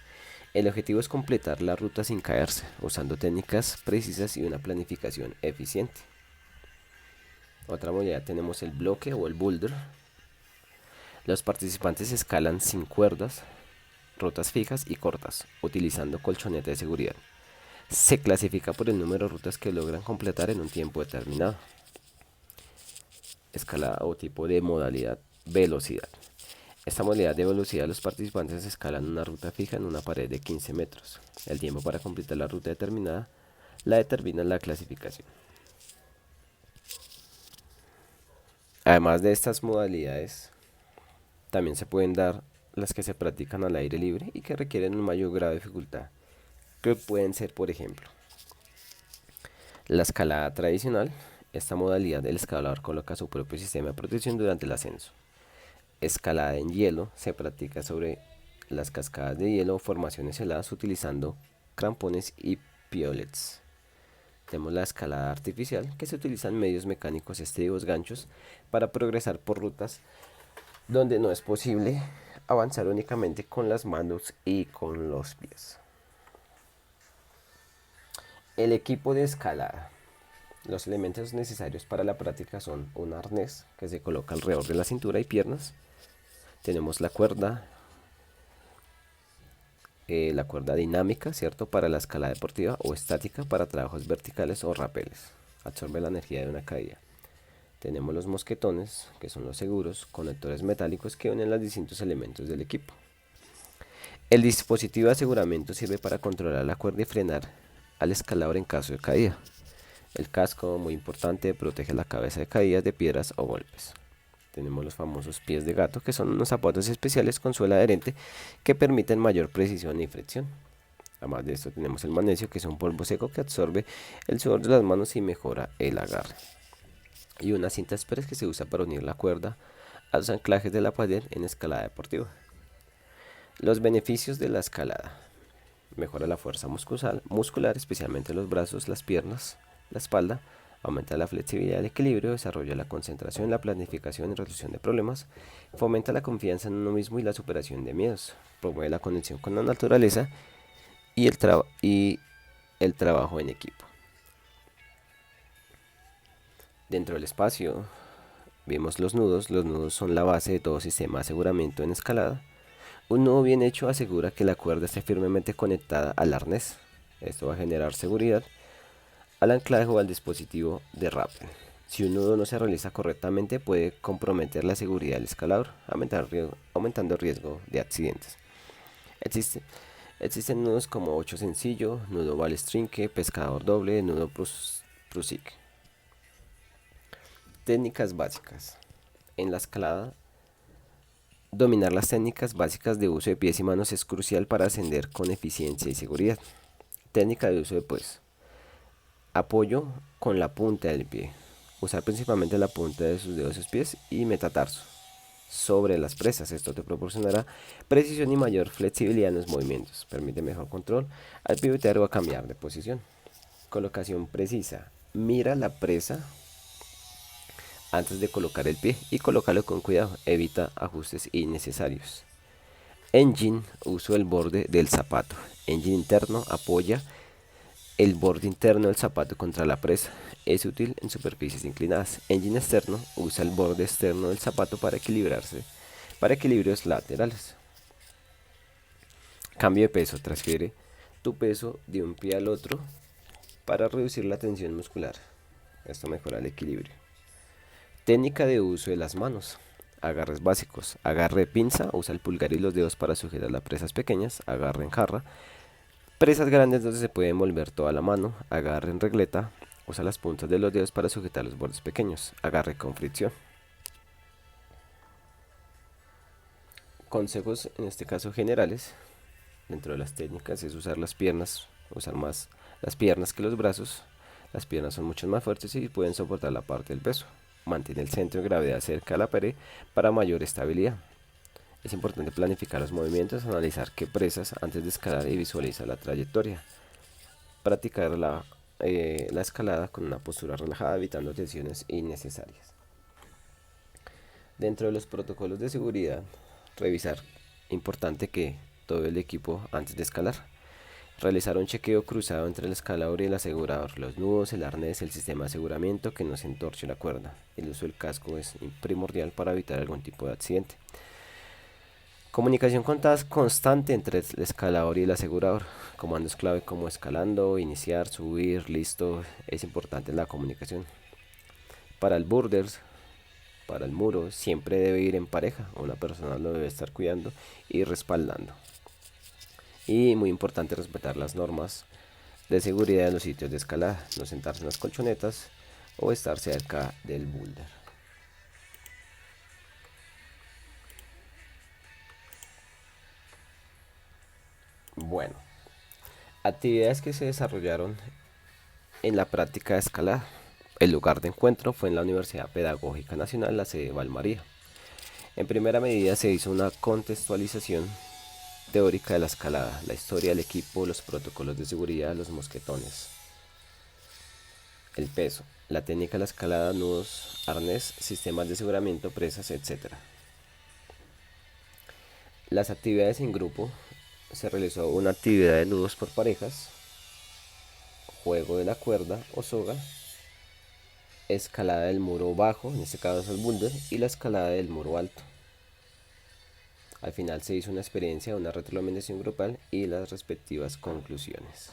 El objetivo es completar la ruta sin caerse, usando técnicas precisas y una planificación eficiente. Otra modalidad tenemos el bloque o el boulder. Los participantes escalan sin cuerdas, rutas fijas y cortas, utilizando colchoneta de seguridad. Se clasifica por el número de rutas que logran completar en un tiempo determinado. Escalada o tipo de modalidad velocidad. Esta modalidad de velocidad, los participantes escalan una ruta fija en una pared de 15 metros. El tiempo para completar la ruta determinada la determina la clasificación. Además de estas modalidades, también se pueden dar las que se practican al aire libre y que requieren un mayor grado de dificultad, que pueden ser, por ejemplo, la escalada tradicional. Esta modalidad, el escalador coloca su propio sistema de protección durante el ascenso. Escalada en hielo, se practica sobre las cascadas de hielo o formaciones heladas utilizando crampones y piolets. Tenemos la escalada artificial, que se utilizan medios mecánicos, estribos, ganchos para progresar por rutas donde no es posible avanzar únicamente con las manos y con los pies. El equipo de escalada. Los elementos necesarios para la práctica son un arnés que se coloca alrededor de la cintura y piernas. Tenemos la cuerda dinámica, ¿cierto? Para la escalada deportiva, o estática para trabajos verticales o rapeles. Absorbe la energía de una caída. Tenemos los mosquetones, que son los seguros, conectores metálicos que unen los distintos elementos del equipo. El dispositivo de aseguramiento sirve para controlar la cuerda y frenar al escalador en caso de caída. El casco, muy importante, protege la cabeza de caídas de piedras o golpes. Tenemos los famosos pies de gato, que son unos zapatos especiales con suela adherente que permiten mayor precisión y fricción. Además de esto tenemos el magnesio, que es un polvo seco que absorbe el sudor de las manos y mejora el agarre. Y una cinta express que se usa para unir la cuerda a los anclajes de la pared en escalada deportiva. Los beneficios de la escalada. Mejora la fuerza muscular, especialmente los brazos, las piernas, la espalda. Aumenta la flexibilidad, el equilibrio, desarrolla la concentración, la planificación y resolución de problemas. Fomenta la confianza en uno mismo y la superación de miedos. Promueve la conexión con la naturaleza y el trabajo en equipo. Dentro del espacio vemos los nudos. Los nudos son la base de todo sistema de aseguramiento en escalada. Un nudo bien hecho asegura que la cuerda esté firmemente conectada al arnés. Esto va a generar seguridad al anclaje o al dispositivo de rappel. Si un nudo no se realiza correctamente, puede comprometer la seguridad del escalador, aumentando el riesgo de accidentes. Existen nudos como 8 sencillo, nudo balestrinque, pescador doble, nudo prusik. Técnicas básicas. En la escalada, dominar las técnicas básicas de uso de pies y manos es crucial para ascender con eficiencia y seguridad. Técnica de uso de pues. Apoyo con la punta del pie. Usar principalmente la punta de sus dedos de sus pies y metatarso sobre las presas. Esto te proporcionará precisión y mayor flexibilidad en los movimientos. Permite mejor control al pivotear o a cambiar de posición. Colocación precisa. Mira la presa antes de colocar el pie y colócalo con cuidado. Evita ajustes innecesarios. Engine, uso del borde del zapato. Engine interno, apoya el borde interno del zapato contra la presa. Es útil en superficies inclinadas. Engine externo, usa el borde externo del zapato para equilibrios laterales. Cambio de peso, transfiere tu peso de un pie al otro para reducir la tensión muscular. Esto mejora el equilibrio. Técnica de uso de las manos. Agarres básicos. Agarre de pinza, usa el pulgar y los dedos para sujetar las presas pequeñas. Agarre en jarra. Presas grandes donde se puede envolver toda la mano. Agarre en regleta, usa las puntas de los dedos para sujetar los bordes pequeños. Agarre con fricción. Consejos en este caso generales. Dentro de las técnicas es usar las piernas, usar más las piernas que los brazos. Las piernas son mucho más fuertes y pueden soportar la parte del peso. Mantiene el centro de gravedad cerca de la pared para mayor estabilidad. Es importante planificar los movimientos, analizar qué presas antes de escalar y visualizar la trayectoria. Practicar la escalada con una postura relajada, evitando tensiones innecesarias. Dentro de los protocolos de seguridad, revisar, importante que todo el equipo antes de escalar. Realizar un chequeo cruzado entre el escalador y el asegurador, los nudos, el arnés, el sistema de aseguramiento, que no se entorche la cuerda. El uso del casco es primordial para evitar algún tipo de accidente. Comunicación constante entre el escalador y el asegurador. Comandos clave como escalando, iniciar, subir, listo. Es importante la comunicación. Para el boulders, para el muro, siempre debe ir en pareja. Una persona lo debe estar cuidando y respaldando. Y muy importante respetar las normas de seguridad en los sitios de escalada. No sentarse en las colchonetas o estar cerca del boulder. Bueno, actividades que se desarrollaron en la práctica de escalada. El lugar de encuentro fue en la Universidad Pedagógica Nacional, la sede de Valmaría. En primera medida se hizo una contextualización teórica de la escalada, la historia del equipo, los protocolos de seguridad, los mosquetones, el peso, la técnica de la escalada, nudos, arnés, sistemas de aseguramiento, presas, etc. Las actividades en grupo: se realizó una actividad de nudos por parejas, juego de la cuerda o soga, escalada del muro bajo, en este caso es el boulder, y la escalada del muro alto. Al final se hizo una experiencia, una retroalimentación grupal y las respectivas conclusiones.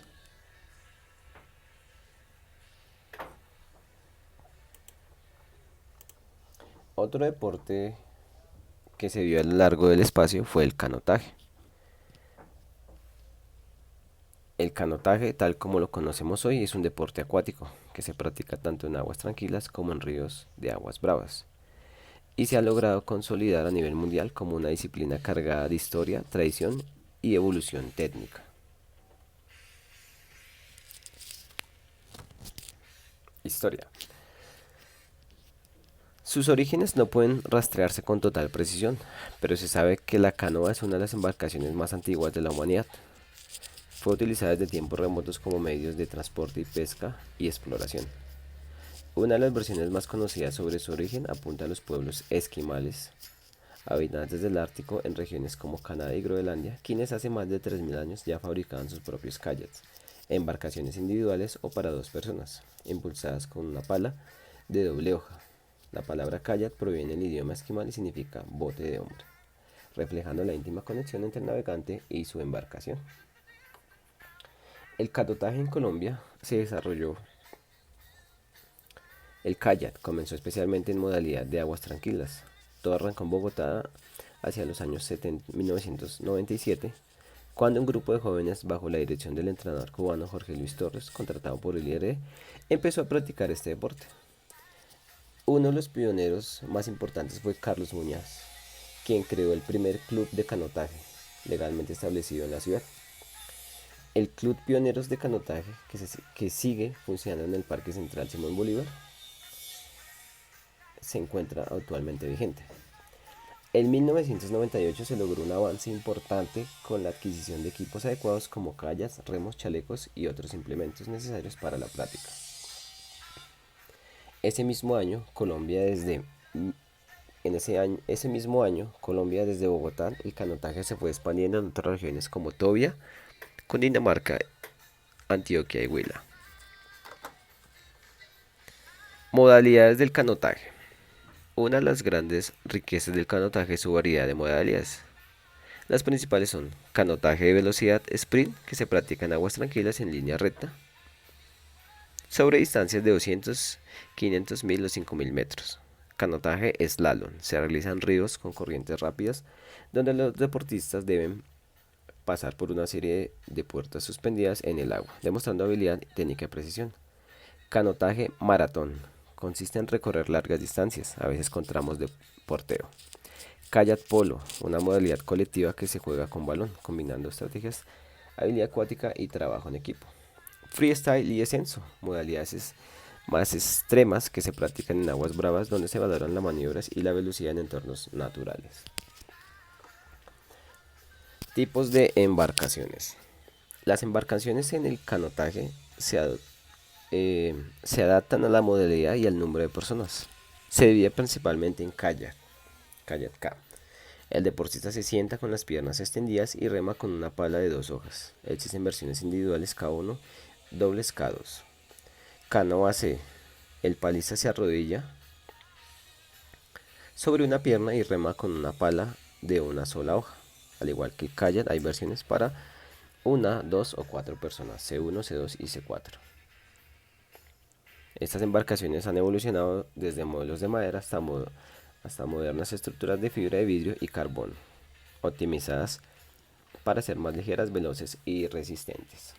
Otro deporte que se vio a lo largo del espacio fue el canotaje. El canotaje, tal como lo conocemos hoy, es un deporte acuático que se practica tanto en aguas tranquilas como en ríos de aguas bravas, y se ha logrado consolidar a nivel mundial como una disciplina cargada de historia, tradición y evolución técnica. Historia. Sus orígenes no pueden rastrearse con total precisión, pero se sabe que la canoa es una de las embarcaciones más antiguas de la humanidad. Fue utilizada desde tiempos remotos como medios de transporte y pesca y exploración. Una de las versiones más conocidas sobre su origen apunta a los pueblos esquimales, habitantes del Ártico en regiones como Canadá y Groenlandia, quienes hace más de 3000 años ya fabricaban sus propios kayaks, embarcaciones individuales o para dos personas, impulsadas con una pala de doble hoja. La palabra kayak proviene del idioma esquimal y significa bote de hombre, reflejando la íntima conexión entre el navegante y su embarcación. El canotaje en Colombia se desarrolló. El kayak comenzó especialmente en modalidad de aguas tranquilas. Todo arrancó en Bogotá hacia los años 1997, cuando un grupo de jóvenes, bajo la dirección del entrenador cubano Jorge Luis Torres, contratado por el IRE, empezó a practicar este deporte. Uno de los pioneros más importantes fue Carlos Muñoz, quien creó el primer club de canotaje legalmente establecido en la ciudad. El Club Pioneros de Canotaje, que sigue funcionando en el Parque Central Simón Bolívar, se encuentra actualmente vigente. En 1998 se logró un avance importante con la adquisición de equipos adecuados como kayaks, remos, chalecos y otros implementos necesarios para la práctica. Ese mismo año, Colombia, desde Bogotá, el canotaje se fue expandiendo en otras regiones como Tobia, Cundinamarca, Antioquia y Huila. Modalidades del canotaje. Una de las grandes riquezas del canotaje es su variedad de modalidades. Las principales son canotaje de velocidad sprint, que se practica en aguas tranquilas en línea recta, sobre distancias de 200, 500, 1000 o 5000 metros. Canotaje slalom. Se realiza en ríos con corrientes rápidas, donde los deportistas deben pasar por una serie de puertas suspendidas en el agua, demostrando habilidad, técnica y precisión. Canotaje maratón. Consiste en recorrer largas distancias, a veces con tramos de porteo. Kayak polo, una modalidad colectiva que se juega con balón, combinando estrategias, habilidad acuática y trabajo en equipo. Freestyle y descenso, modalidades más extremas que se practican en aguas bravas donde se valoran las maniobras y la velocidad en entornos naturales. Tipos de embarcaciones. Las embarcaciones en el canotaje se adaptan a la modalidad y al número de personas. Se divide principalmente en kayak K. El deportista se sienta con las piernas extendidas y rema con una pala de 2 hojas. Existen versiones individuales K1, dobles K2. Canoa C. El palista se arrodilla sobre una pierna y rema con una pala de una sola hoja. Al igual que el kayak, hay versiones para 1, 2 o 4 personas, C1, C2 y C4. Estas embarcaciones han evolucionado desde modelos de madera hasta modernas estructuras de fibra de vidrio y carbono, optimizadas para ser más ligeras, veloces y resistentes.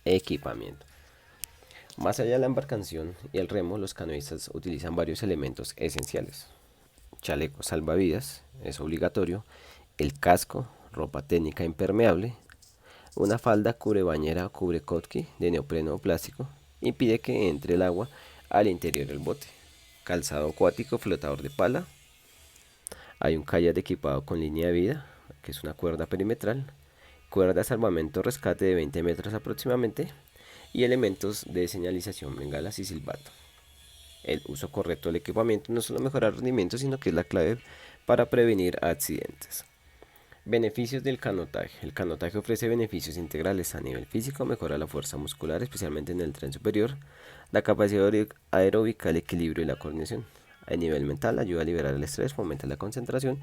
Equipamiento. Más allá de la embarcación y el remo, los canoístas utilizan varios elementos esenciales. Chaleco salvavidas, es obligatorio, el casco, ropa técnica impermeable, una falda cubrebañera o cubrecotki de neopreno o plástico, impide que entre el agua al interior del bote. Calzado acuático flotador de pala. Hay un kayak equipado con línea de vida, que es una cuerda perimetral, cuerda de salvamento rescate de 20 metros aproximadamente, y elementos de señalización, bengalas y silbato. El uso correcto del equipamiento no solo mejora el rendimiento, sino que es la clave para prevenir accidentes. Beneficios del canotaje. El canotaje ofrece beneficios integrales a nivel físico, mejora la fuerza muscular, especialmente en el tren superior, la capacidad aeróbica, el equilibrio y la coordinación. A nivel mental, ayuda a liberar el estrés, fomenta la concentración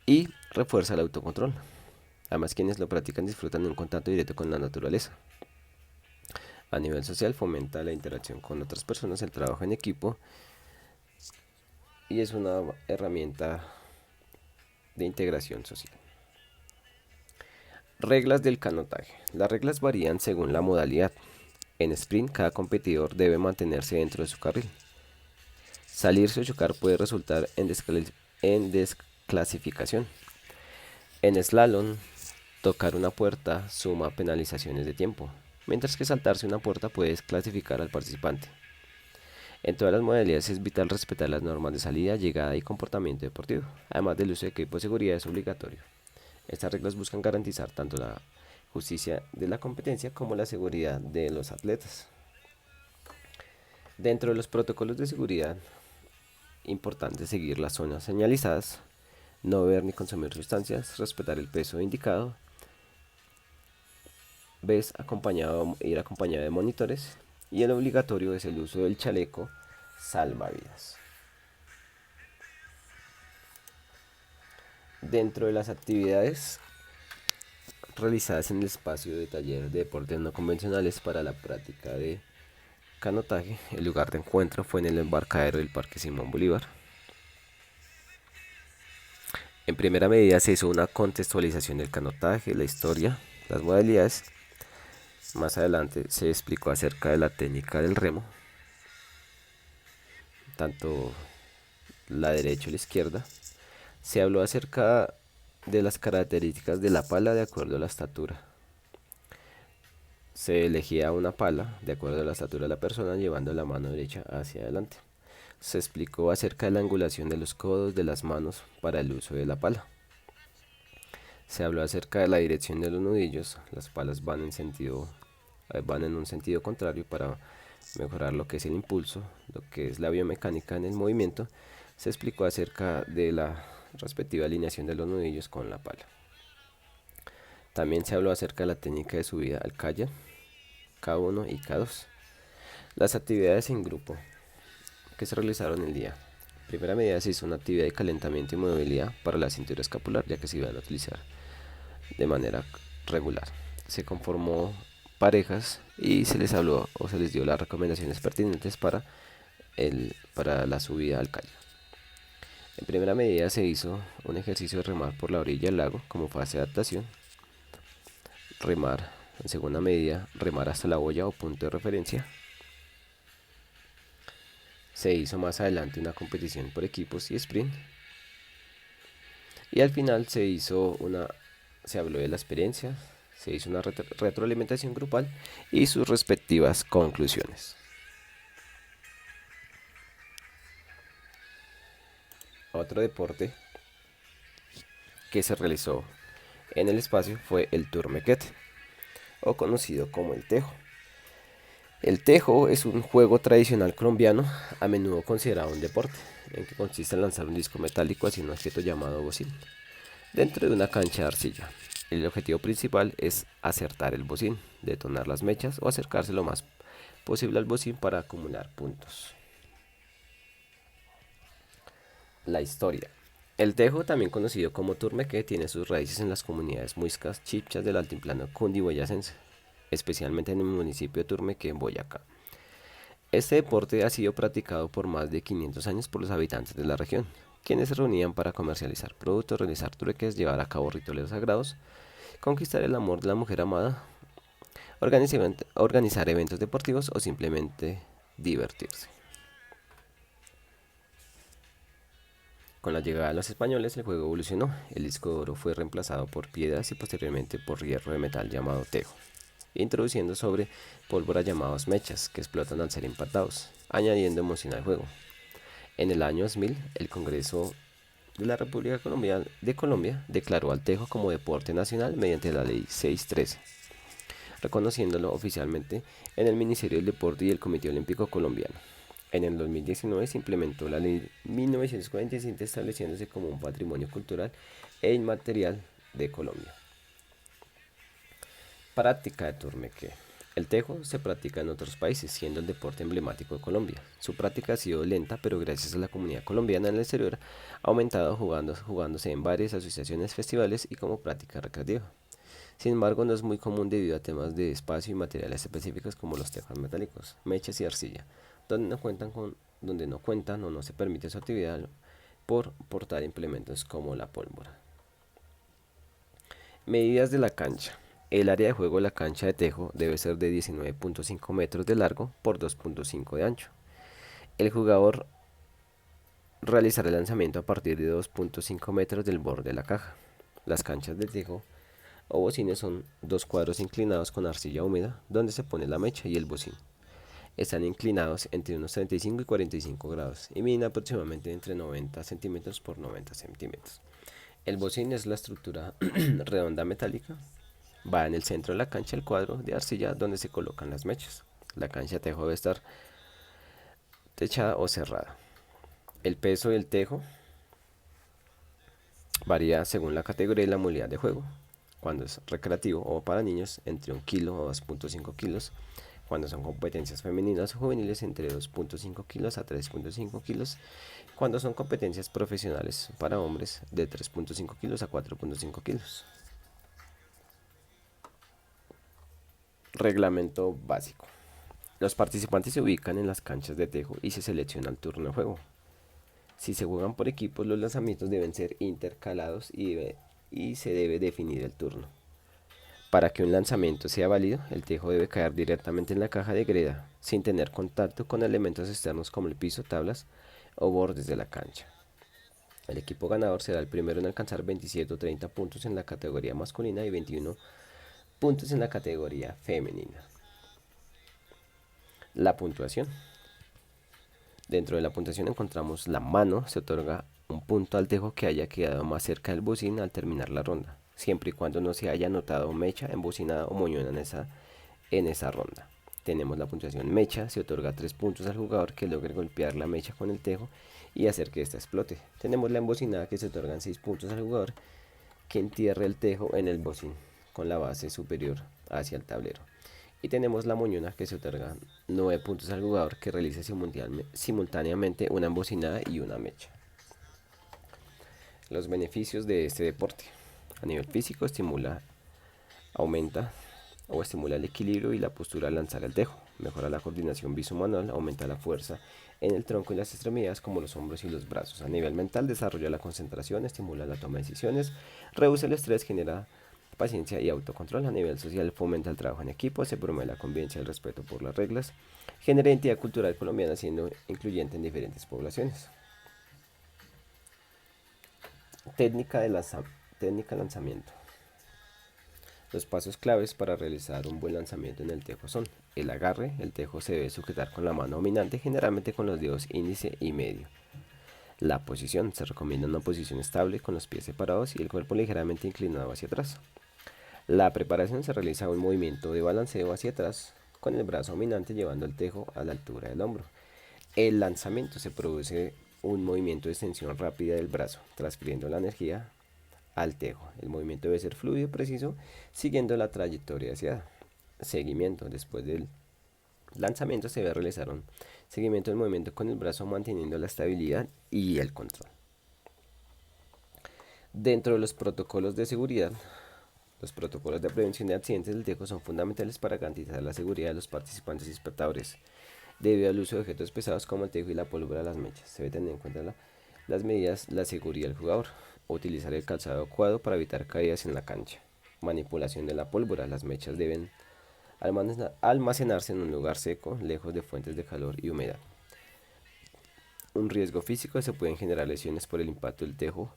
y refuerza el autocontrol. Además, quienes lo practican disfrutan de un contacto directo con la naturaleza. A nivel social, fomenta la interacción con otras personas, el trabajo en equipo y es una herramienta de integración social. Reglas del canotaje. Las reglas varían según la modalidad. En sprint, cada competidor debe mantenerse dentro de su carril. Salirse o chocar puede resultar en desclasificación. En slalom, tocar una puerta suma penalizaciones de tiempo, mientras que saltarse una puerta puede desclasificar al participante. En todas las modalidades es vital respetar las normas de salida, llegada y comportamiento deportivo. Además del uso de equipo de seguridad es obligatorio. Estas reglas buscan garantizar tanto la justicia de la competencia como la seguridad de los atletas. Dentro de los protocolos de seguridad, importante seguir las zonas señalizadas, no beber ni consumir sustancias, respetar el peso indicado, ir acompañado de monitores, y el obligatorio es el uso del chaleco salvavidas. Dentro de las actividades realizadas en el espacio de taller de deportes no convencionales para la práctica de canotaje, el lugar de encuentro fue en el embarcadero del Parque Simón Bolívar. En primera medida se hizo una contextualización del canotaje, la historia, las modalidades. Más adelante se explicó acerca de la técnica del remo, tanto la derecha y la izquierda. Se habló acerca de las características de la pala de acuerdo a la estatura. Se elegía una pala de acuerdo a la estatura de la persona, llevando la mano derecha hacia adelante. Se explicó acerca de la angulación de los codos de las manos para el uso de la pala. Se habló acerca de la dirección de los nudillos. Las palas van en un sentido contrario para mejorar lo que es el impulso, lo que es la biomecánica en el movimiento. Se explicó acerca de la respectiva alineación de los nudillos con la pala. También se habló acerca de la técnica de subida al kayak, K1 y K2. Las actividades en grupo que se realizaron el día. En primera medida se hizo una actividad de calentamiento y movilidad para la cintura escapular, ya que se iban a utilizar de manera regular. Se conformó parejas y se les habló o se les dio las recomendaciones pertinentes para para la subida al callo. En primera medida se hizo un ejercicio de remar por la orilla del lago como fase de adaptación. Remar, en segunda medida, remar hasta la boya o punto de referencia. Se hizo más adelante una competición por equipos y sprint. Y al final se habló de la experiencia, se hizo una retroalimentación grupal y sus respectivas conclusiones. Otro deporte que se realizó en el espacio fue el tourniquet, o conocido como el tejo. El tejo es un juego tradicional colombiano, a menudo considerado un deporte, en que consiste en lanzar un disco metálico hacia un objeto llamado bocín, dentro de una cancha de arcilla. El objetivo principal es acertar el bocín, detonar las mechas o acercarse lo más posible al bocín para acumular puntos. La historia. El tejo, también conocido como turmeque, tiene sus raíces en las comunidades muiscas chipchas del altiplano cundiboyacense, especialmente en el municipio de Turmeque, en Boyacá. Este deporte ha sido practicado por más de 500 años por los habitantes de la región, quienes se reunían para comercializar productos, realizar trueques, llevar a cabo rituales sagrados, conquistar el amor de la mujer amada, organizar eventos deportivos o simplemente divertirse. Con la llegada de los españoles, el juego evolucionó. El disco de oro fue reemplazado por piedras y posteriormente por hierro de metal llamado tejo, introduciendo sobre pólvora llamados mechas, que explotan al ser impactados, añadiendo emoción al juego. En el año 2000, el Congreso de la República de Colombia declaró al tejo como deporte nacional mediante la Ley 613, reconociéndolo oficialmente en el Ministerio del Deporte y el Comité Olímpico Colombiano. En el 2019 se implementó la Ley 1947, estableciéndose como un patrimonio cultural e inmaterial de Colombia. Práctica de turneque. El tejo se practica en otros países, siendo el deporte emblemático de Colombia. Su práctica ha sido lenta, pero gracias a la comunidad colombiana en el exterior ha aumentado jugándose en varias asociaciones, festivales y como práctica recreativa. Sin embargo, no es muy común debido a temas de espacio y materiales específicos como los tejos metálicos, mechas y arcilla, donde no cuentan o no se permite su actividad por portar implementos como la pólvora. Medidas de la cancha. El área de juego de la cancha de tejo debe ser de 19.5 metros de largo por 2.5 de ancho. El jugador realizará el lanzamiento a partir de 2.5 metros del borde de la caja. Las canchas de tejo o bocines son dos cuadros inclinados con arcilla húmeda, donde se pone la mecha y el bocín. Están inclinados entre unos 35 y 45 grados y miden aproximadamente entre 90 centímetros por 90 centímetros. El bocín es la estructura redonda metálica. Va en el centro de la cancha el cuadro de arcilla donde se colocan las mechas. La cancha de tejo debe estar techada o cerrada. El peso del tejo varía según la categoría y la modalidad de juego. Cuando es recreativo o para niños, entre 1 kilo o 2.5 kilos. Cuando son competencias femeninas o juveniles, entre 2.5 kilos a 3.5 kilos. Cuando son competencias profesionales para hombres, de 3.5 kilos a 4.5 kilos. Reglamento básico. Los participantes se ubican en las canchas de tejo y se selecciona el turno de juego. Si se juegan por equipos, los lanzamientos deben ser intercalados y se debe definir el turno. Para que un lanzamiento sea válido, el tejo debe caer directamente en la caja de greda, sin tener contacto con elementos externos como el piso, tablas o bordes de la cancha. El equipo ganador será el primero en alcanzar 27 o 30 puntos en la categoría masculina y 21 puntos en la categoría femenina. La puntuación. Dentro de la puntuación encontramos la mano. Se otorga un punto al tejo que haya quedado más cerca del bocín al terminar la ronda, siempre y cuando no se haya notado mecha, embocinada o moñona en esa ronda. Tenemos la puntuación mecha. Se otorga 3 puntos al jugador que logre golpear la mecha con el tejo y hacer que ésta explote. Tenemos la embocinada, que se otorgan 6 puntos al jugador que entierre el tejo en el bocín con la base superior hacia el tablero. Y tenemos la moñona, que se otorga 9 puntos al jugador que realice simultáneamente una embocinada y una mecha. Los beneficios de este deporte. A nivel físico, aumenta o estimula el equilibrio y la postura al lanzar el tejo. Mejora la coordinación visomanual, aumenta la fuerza en el tronco y las extremidades como los hombros y los brazos. A nivel mental desarrolla la concentración, estimula la toma de decisiones, reduce el estrés, genera paciencia y autocontrol. A nivel social fomenta el trabajo en equipo, se promueve la convivencia y el respeto por las reglas, genera identidad cultural colombiana siendo incluyente en diferentes poblaciones. Técnica de lanzamiento. Los pasos claves para realizar un buen lanzamiento en el tejo son el agarre. El tejo se debe sujetar con la mano dominante, generalmente con los dedos índice y medio. La posición. Se recomienda una posición estable con los pies separados y el cuerpo ligeramente inclinado hacia atrás. La preparación. Se realiza un movimiento de balanceo hacia atrás con el brazo dominante llevando el tejo a la altura del hombro. El lanzamiento. Se produce un movimiento de extensión rápida del brazo, transfiriendo la energía al tejo. El movimiento debe ser fluido y preciso, siguiendo la trayectoria deseada. Seguimiento. Después del lanzamiento se debe realizar un seguimiento del movimiento con el brazo manteniendo la estabilidad y el control. Dentro de los protocolos de seguridad, los protocolos de prevención de accidentes del tejo son fundamentales para garantizar la seguridad de los participantes y espectadores. Debido al uso de objetos pesados como el tejo y la pólvora de las mechas, se debe tener en cuenta las medidas, la seguridad del jugador. Utilizar el calzado adecuado para evitar caídas en la cancha. Manipulación de la pólvora. Las mechas deben almacenarse en un lugar seco, lejos de fuentes de calor y humedad. Un riesgo físico. Se pueden generar lesiones por el impacto del tejo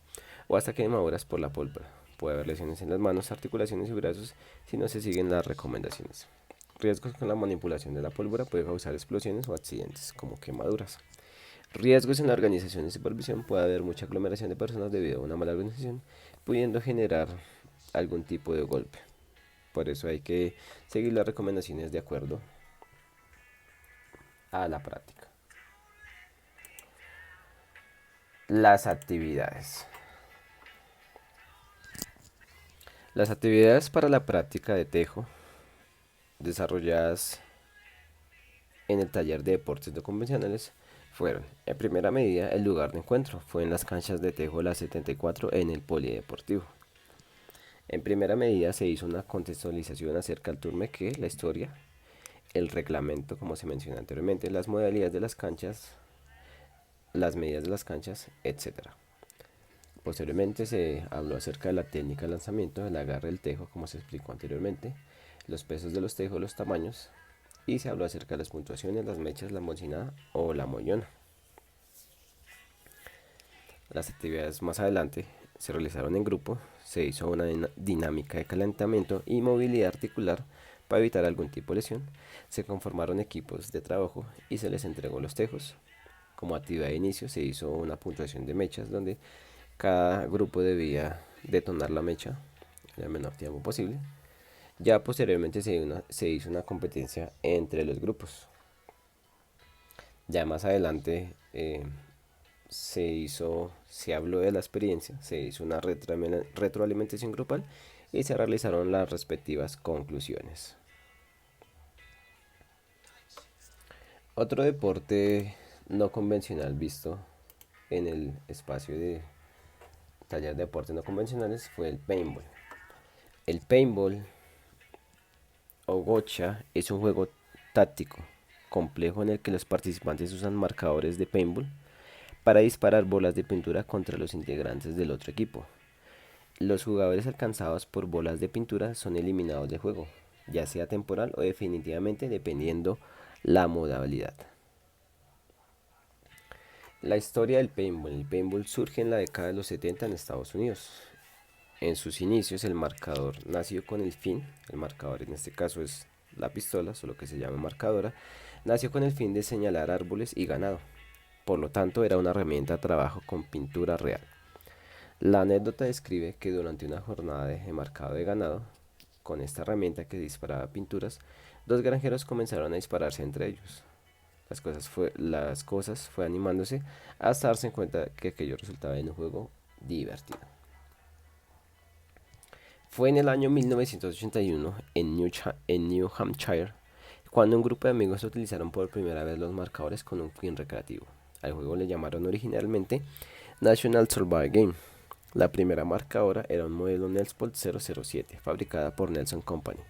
o hasta quemaduras por la pólvora. Puede haber lesiones en las manos, articulaciones y brazos si no se siguen las recomendaciones. Riesgos con la manipulación de la pólvora. Puede causar explosiones o accidentes como quemaduras. Riesgos en la organización y supervisión. Puede haber mucha aglomeración de personas debido a una mala organización, pudiendo generar algún tipo de golpe. Por eso hay que seguir las recomendaciones de acuerdo a la práctica. Las actividades. Las actividades para la práctica de tejo desarrolladas en el taller de deportes no convencionales fueron, en primera medida, el lugar de encuentro fue en las canchas de tejo La 74 en el polideportivo. En primera medida se hizo una contextualización acerca del turmeque, la historia, el reglamento, como se mencionó anteriormente, las modalidades de las canchas, las medidas de las canchas, etc. Posteriormente se habló acerca de la técnica de lanzamiento, del agarre del tejo, como se explicó anteriormente, los pesos de los tejos, los tamaños, y se habló acerca de las puntuaciones, las mechas, la mocinada o la moñona. Las actividades más adelante se realizaron en grupo, se hizo una dinámica de calentamiento y movilidad articular para evitar algún tipo de lesión, se conformaron equipos de trabajo y se les entregó los tejos. Como actividad de inicio se hizo una puntuación de mechas donde cada grupo debía detonar la mecha en el menor tiempo posible. Ya posteriormente se hizo una competencia entre los grupos. Ya más adelante se habló de la experiencia, se hizo una retroalimentación grupal y se realizaron las respectivas conclusiones. Otro deporte no convencional visto en el espacio de taller de deportes no convencionales fue el paintball. El paintball o gocha es un juego táctico complejo en el que los participantes usan marcadores de paintball para disparar bolas de pintura contra los integrantes del otro equipo. Los jugadores alcanzados por bolas de pintura son eliminados del juego, ya sea temporal o definitivamente dependiendo la modalidad. La historia del paintball. El paintball surge en la década de los 70 en Estados Unidos. En sus inicios el marcador nació con el marcador en este caso es la pistola, solo que se llama marcadora, nació con el fin de señalar árboles y ganado. Por lo tanto era una herramienta de trabajo con pintura real. La anécdota describe que durante una jornada de marcado de ganado, con esta herramienta que disparaba pinturas, dos granjeros comenzaron a dispararse entre ellos. Las cosas fue animándose hasta darse cuenta que aquello resultaba en un juego divertido. Fue en el año 1981 en New Hampshire cuando un grupo de amigos utilizaron por primera vez los marcadores con un fin recreativo. Al juego le llamaron originalmente National Survival Game. La primera marcadora era un modelo Nelsport 007 fabricada por Nelson Company.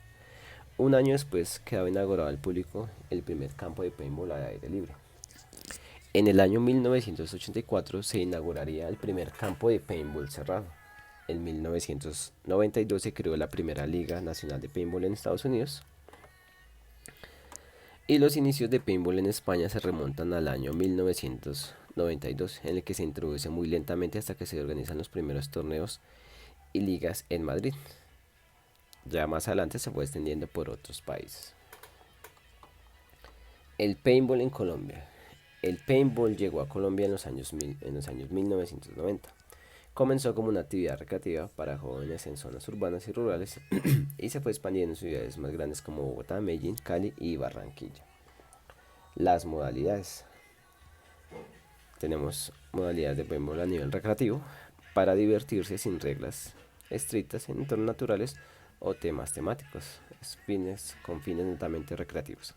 Un año después quedaba inaugurado al público el primer campo de paintball al aire libre. En el año 1984 se inauguraría el primer campo de paintball cerrado. En 1992 se creó la primera Liga Nacional de Paintball en Estados Unidos. Y los inicios de paintball en España se remontan al año 1992, en el que se introduce muy lentamente hasta que se organizan los primeros torneos y ligas en Madrid. Ya más adelante se fue extendiendo por otros países. El paintball en Colombia. El paintball llegó a Colombia en los años 1990. Comenzó como una actividad recreativa para jóvenes en zonas urbanas y rurales y se fue expandiendo en ciudades más grandes como Bogotá, Medellín, Cali y Barranquilla. Las modalidades. Tenemos modalidades de paintball a nivel recreativo para divertirse sin reglas estrictas en entornos naturales o temas temáticos, con fines netamente recreativos.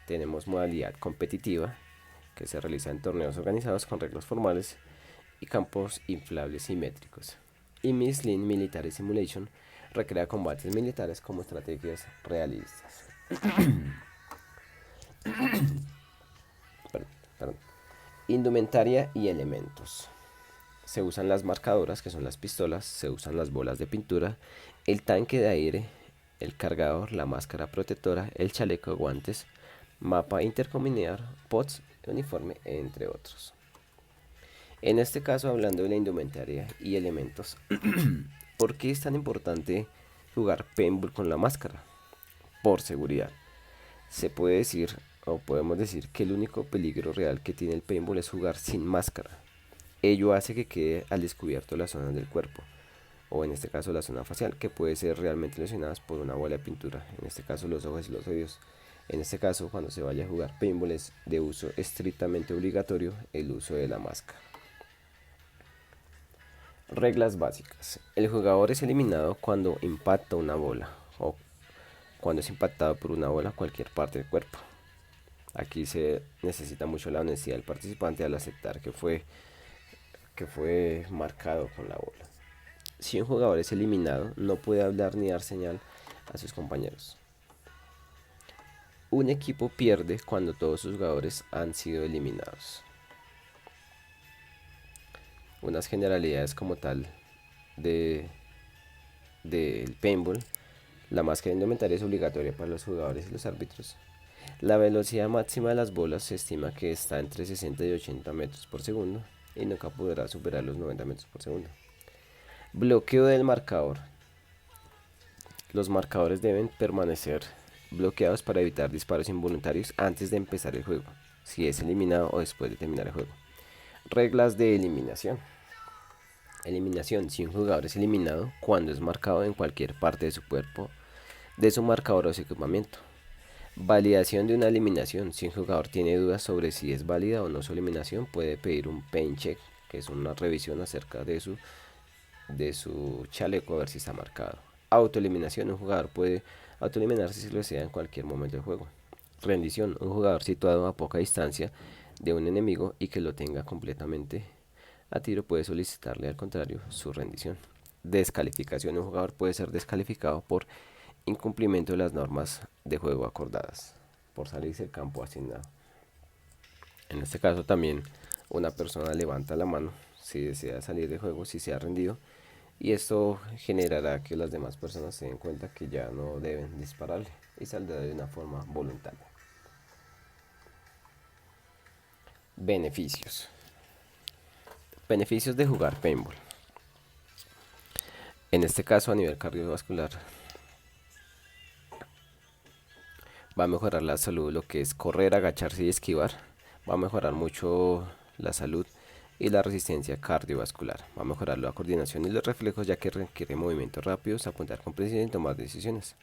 Tenemos modalidad competitiva que se realiza en torneos organizados con reglas formales y campos inflables simétricos. Y Missile Military Simulation recrea combates militares como estrategias realistas. Perdón. Indumentaria y elementos. Se usan las marcadoras, que son las pistolas, se usan las bolas de pintura, el tanque de aire, el cargador, la máscara protectora, el chaleco, guantes, mapa intercomunicar, pods, uniforme, entre otros. En este caso, hablando de la indumentaria y elementos, ¿por qué es tan importante jugar paintball con la máscara? Por seguridad. Se puede decir, o podemos decir, que el único peligro real que tiene el paintball es jugar sin máscara. Ello hace que quede al descubierto las zonas del cuerpo, o en este caso la zona facial, que puede ser realmente lesionadas por una bola de pintura, en este caso los ojos y los oídos. En este caso, cuando se vaya a jugar paintball es de uso estrictamente obligatorio el uso de la máscara. Reglas básicas. El jugador es eliminado cuando impacta una bola o cuando es impactado por una bola a cualquier parte del cuerpo. Aquí se necesita mucho la honestidad del participante al aceptar que fue marcado con la bola. Si un jugador es eliminado, no puede hablar ni dar señal a sus compañeros. Un equipo pierde cuando todos sus jugadores han sido eliminados. Unas generalidades como tal del paintball. La máscara indumentaria es obligatoria para los jugadores y los árbitros. La velocidad máxima de las bolas se estima que está entre 60 y 80 metros por segundo y nunca podrá superar los 90 metros por segundo. Bloqueo del marcador. Los marcadores deben permanecer bloqueados para evitar disparos involuntarios antes de empezar el juego, si es eliminado o después de terminar el juego. Reglas de eliminación. Eliminación. Si un jugador es eliminado cuando es marcado en cualquier parte de su cuerpo, de su marcador o su equipamiento. Validación de una eliminación. Si un jugador tiene dudas sobre si es válida o no su eliminación, puede pedir un paint check, que es una revisión acerca de su chaleco a ver si está marcado. Autoeliminación. Un jugador puede autoeliminarse si lo desea en cualquier momento del juego. Rendición. Un jugador situado a poca distancia de un enemigo y que lo tenga completamente a tiro puede solicitarle al contrario su rendición. Descalificación. Un jugador puede ser descalificado por incumplimiento de las normas de juego acordadas, por salirse del campo asignado. En este caso también una persona levanta la mano si desea salir de juego, si se ha rendido, y esto generará que las demás personas se den cuenta que ya no deben dispararle y saldrá de una forma voluntaria. Beneficios. Beneficios de jugar paintball. En este caso, a nivel cardiovascular, va a mejorar la salud, lo que es correr, agacharse y esquivar. Va a mejorar mucho la salud y la resistencia cardiovascular. Va a mejorar la coordinación y los reflejos, ya que requiere movimientos rápidos, apuntar con precisión y tomar decisiones.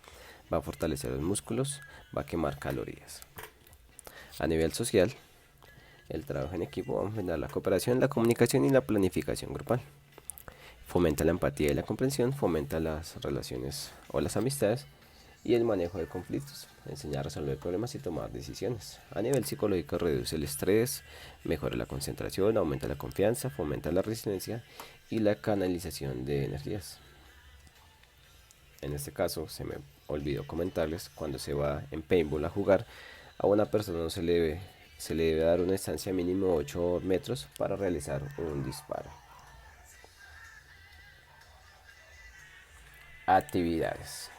Va a fortalecer los músculos, va a quemar calorías. A nivel social, el trabajo en equipo va a aumentar la cooperación, la comunicación y la planificación grupal. Fomenta la empatía y la comprensión, fomenta las relaciones o las amistades y el manejo de conflictos, enseñar a resolver problemas y tomar decisiones. A nivel psicológico reduce el estrés, mejora la concentración, aumenta la confianza, fomenta la resiliencia y la canalización de energías. En este caso, se me olvidó comentarles, cuando se va en paintball a jugar, a una persona no se le debe dar una distancia mínimo de 8 metros para realizar un disparo. Actividades.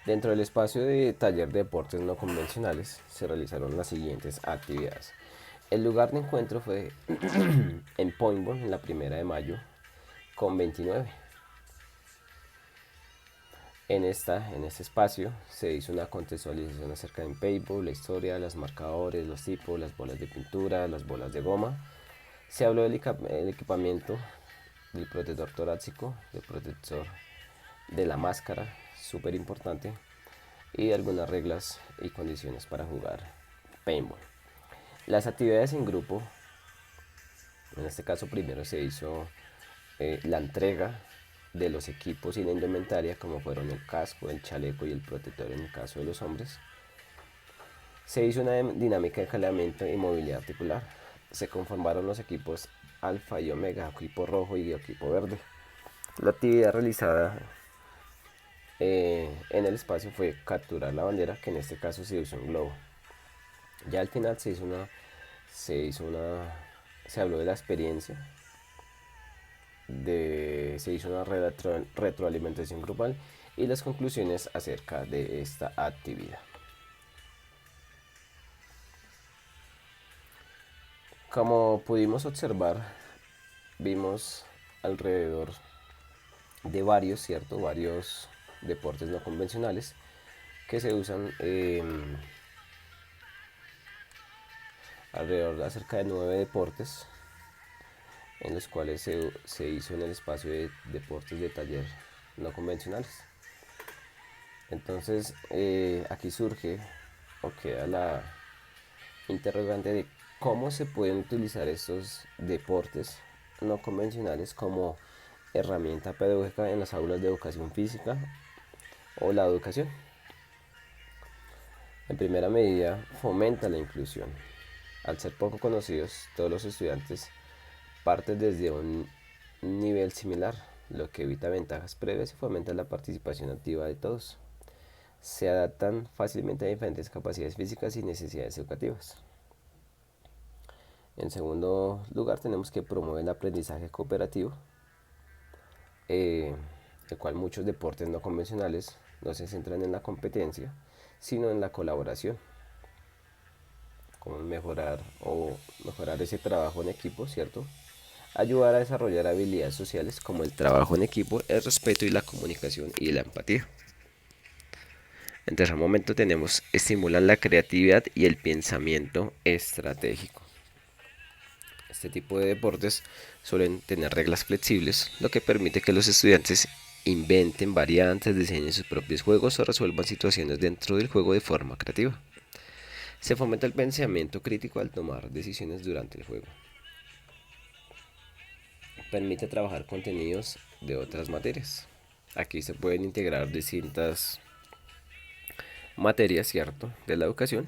Dentro del espacio de taller de deportes no convencionales se realizaron las siguientes actividades. El lugar de encuentro fue en paintball, en la 1 de mayo, con 29. En este espacio se hizo una contextualización acerca del paintball, la historia, los marcadores, los tipos, las bolas de pintura, las bolas de goma. Se habló del equipamiento, del protector torácico, del protector de la máscara, súper importante, y de algunas reglas y condiciones para jugar paintball. Las actividades en grupo, en este caso primero se hizo la entrega de los equipos y la indumentaria, como fueron el casco, el chaleco y el protector en el caso de los hombres. Se hizo una dinámica de calentamiento y movilidad articular. Se conformaron los equipos alfa y omega, equipo rojo y equipo verde. La actividad realizada en el espacio fue capturar la bandera, que en este caso se usó un globo. Ya al final se habló de la experiencia, se hizo una retroalimentación grupal y las conclusiones acerca de esta actividad. Como pudimos observar, vimos alrededor de varios deportes no convencionales que se usan, alrededor de cerca de 9 deportes en los cuales se hizo en el espacio de deportes de taller no convencionales. Entonces aquí surge o queda la interrogante de cómo se pueden utilizar estos deportes no convencionales como herramienta pedagógica en las aulas de educación física o la educación. En primera medida, fomenta la inclusión. Al ser poco conocidos, todos los estudiantes parten desde un nivel similar, lo que evita ventajas previas y fomenta la participación activa de todos. Se adaptan fácilmente a diferentes capacidades físicas y necesidades educativas. En segundo lugar, tenemos que promover el aprendizaje cooperativo, el cual muchos deportes no convencionales no se centran en la competencia, sino en la colaboración. Como mejorar ese trabajo en equipo, ¿cierto? Ayudar a desarrollar habilidades sociales como el trabajo en equipo, el respeto y la comunicación y la empatía. En tercer momento tenemos estimular la creatividad y el pensamiento estratégico. Este tipo de deportes suelen tener reglas flexibles, lo que permite que los estudiantes inventen variantes, diseñen sus propios juegos o resuelvan situaciones dentro del juego de forma creativa. Se fomenta el pensamiento crítico al tomar decisiones durante el juego. Permite trabajar contenidos de otras materias. Aquí se pueden integrar distintas materias, ¿cierto?, de la educación,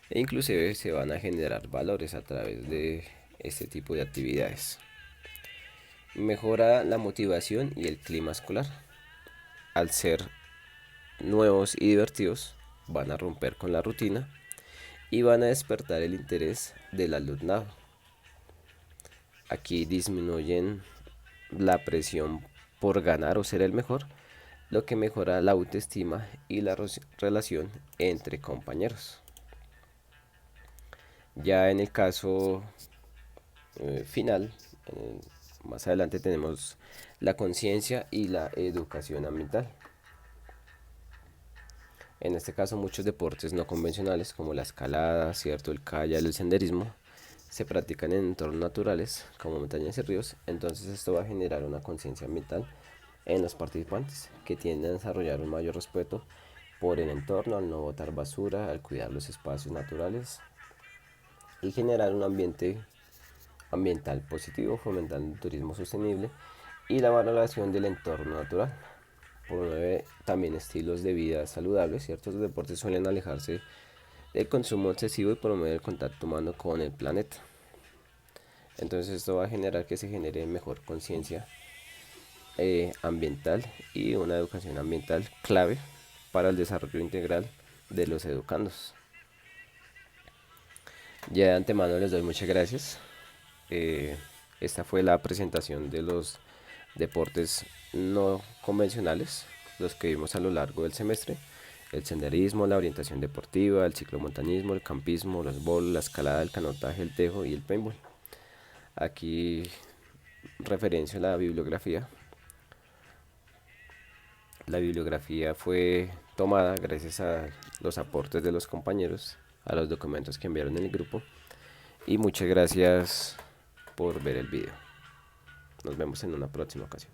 e inclusive se van a generar valores a través de este tipo de actividades. Mejora la motivación y el clima escolar. Al ser nuevos y divertidos, van a romper con la rutina y van a despertar el interés del alumnado. Aquí disminuyen la presión por ganar o ser el mejor, lo que mejora la autoestima y la relación entre compañeros. Ya en el caso final, más adelante tenemos la conciencia y la educación ambiental. En este caso, muchos deportes no convencionales como la escalada, ¿cierto?, el kayak, el senderismo, se practican en entornos naturales como montañas y ríos. Entonces esto va a generar una conciencia ambiental en los participantes, que tienden a desarrollar un mayor respeto por el entorno al no botar basura, al cuidar los espacios naturales y generar un ambiente ambiental positivo, fomentando el turismo sostenible y la valoración del entorno natural. Promueve también estilos de vida saludables. Ciertos deportes suelen alejarse del consumo excesivo y promover el contacto humano con el planeta. Entonces esto va a generar que se genere mejor conciencia ambiental y una educación ambiental clave para el desarrollo integral de los educandos. Ya de antemano les doy muchas gracias. Eh, Esta fue la presentación de los deportes no convencionales, los que vimos a lo largo del semestre: el senderismo, la orientación deportiva, el ciclomontañismo, el campismo, los bolos, la escalada, el canotaje, el tejo y el paintball. Aquí referencio a la bibliografía. La bibliografía fue tomada gracias a los aportes de los compañeros, a los documentos que enviaron en el grupo, y muchas gracias por ver el video. Nos vemos en una próxima ocasión.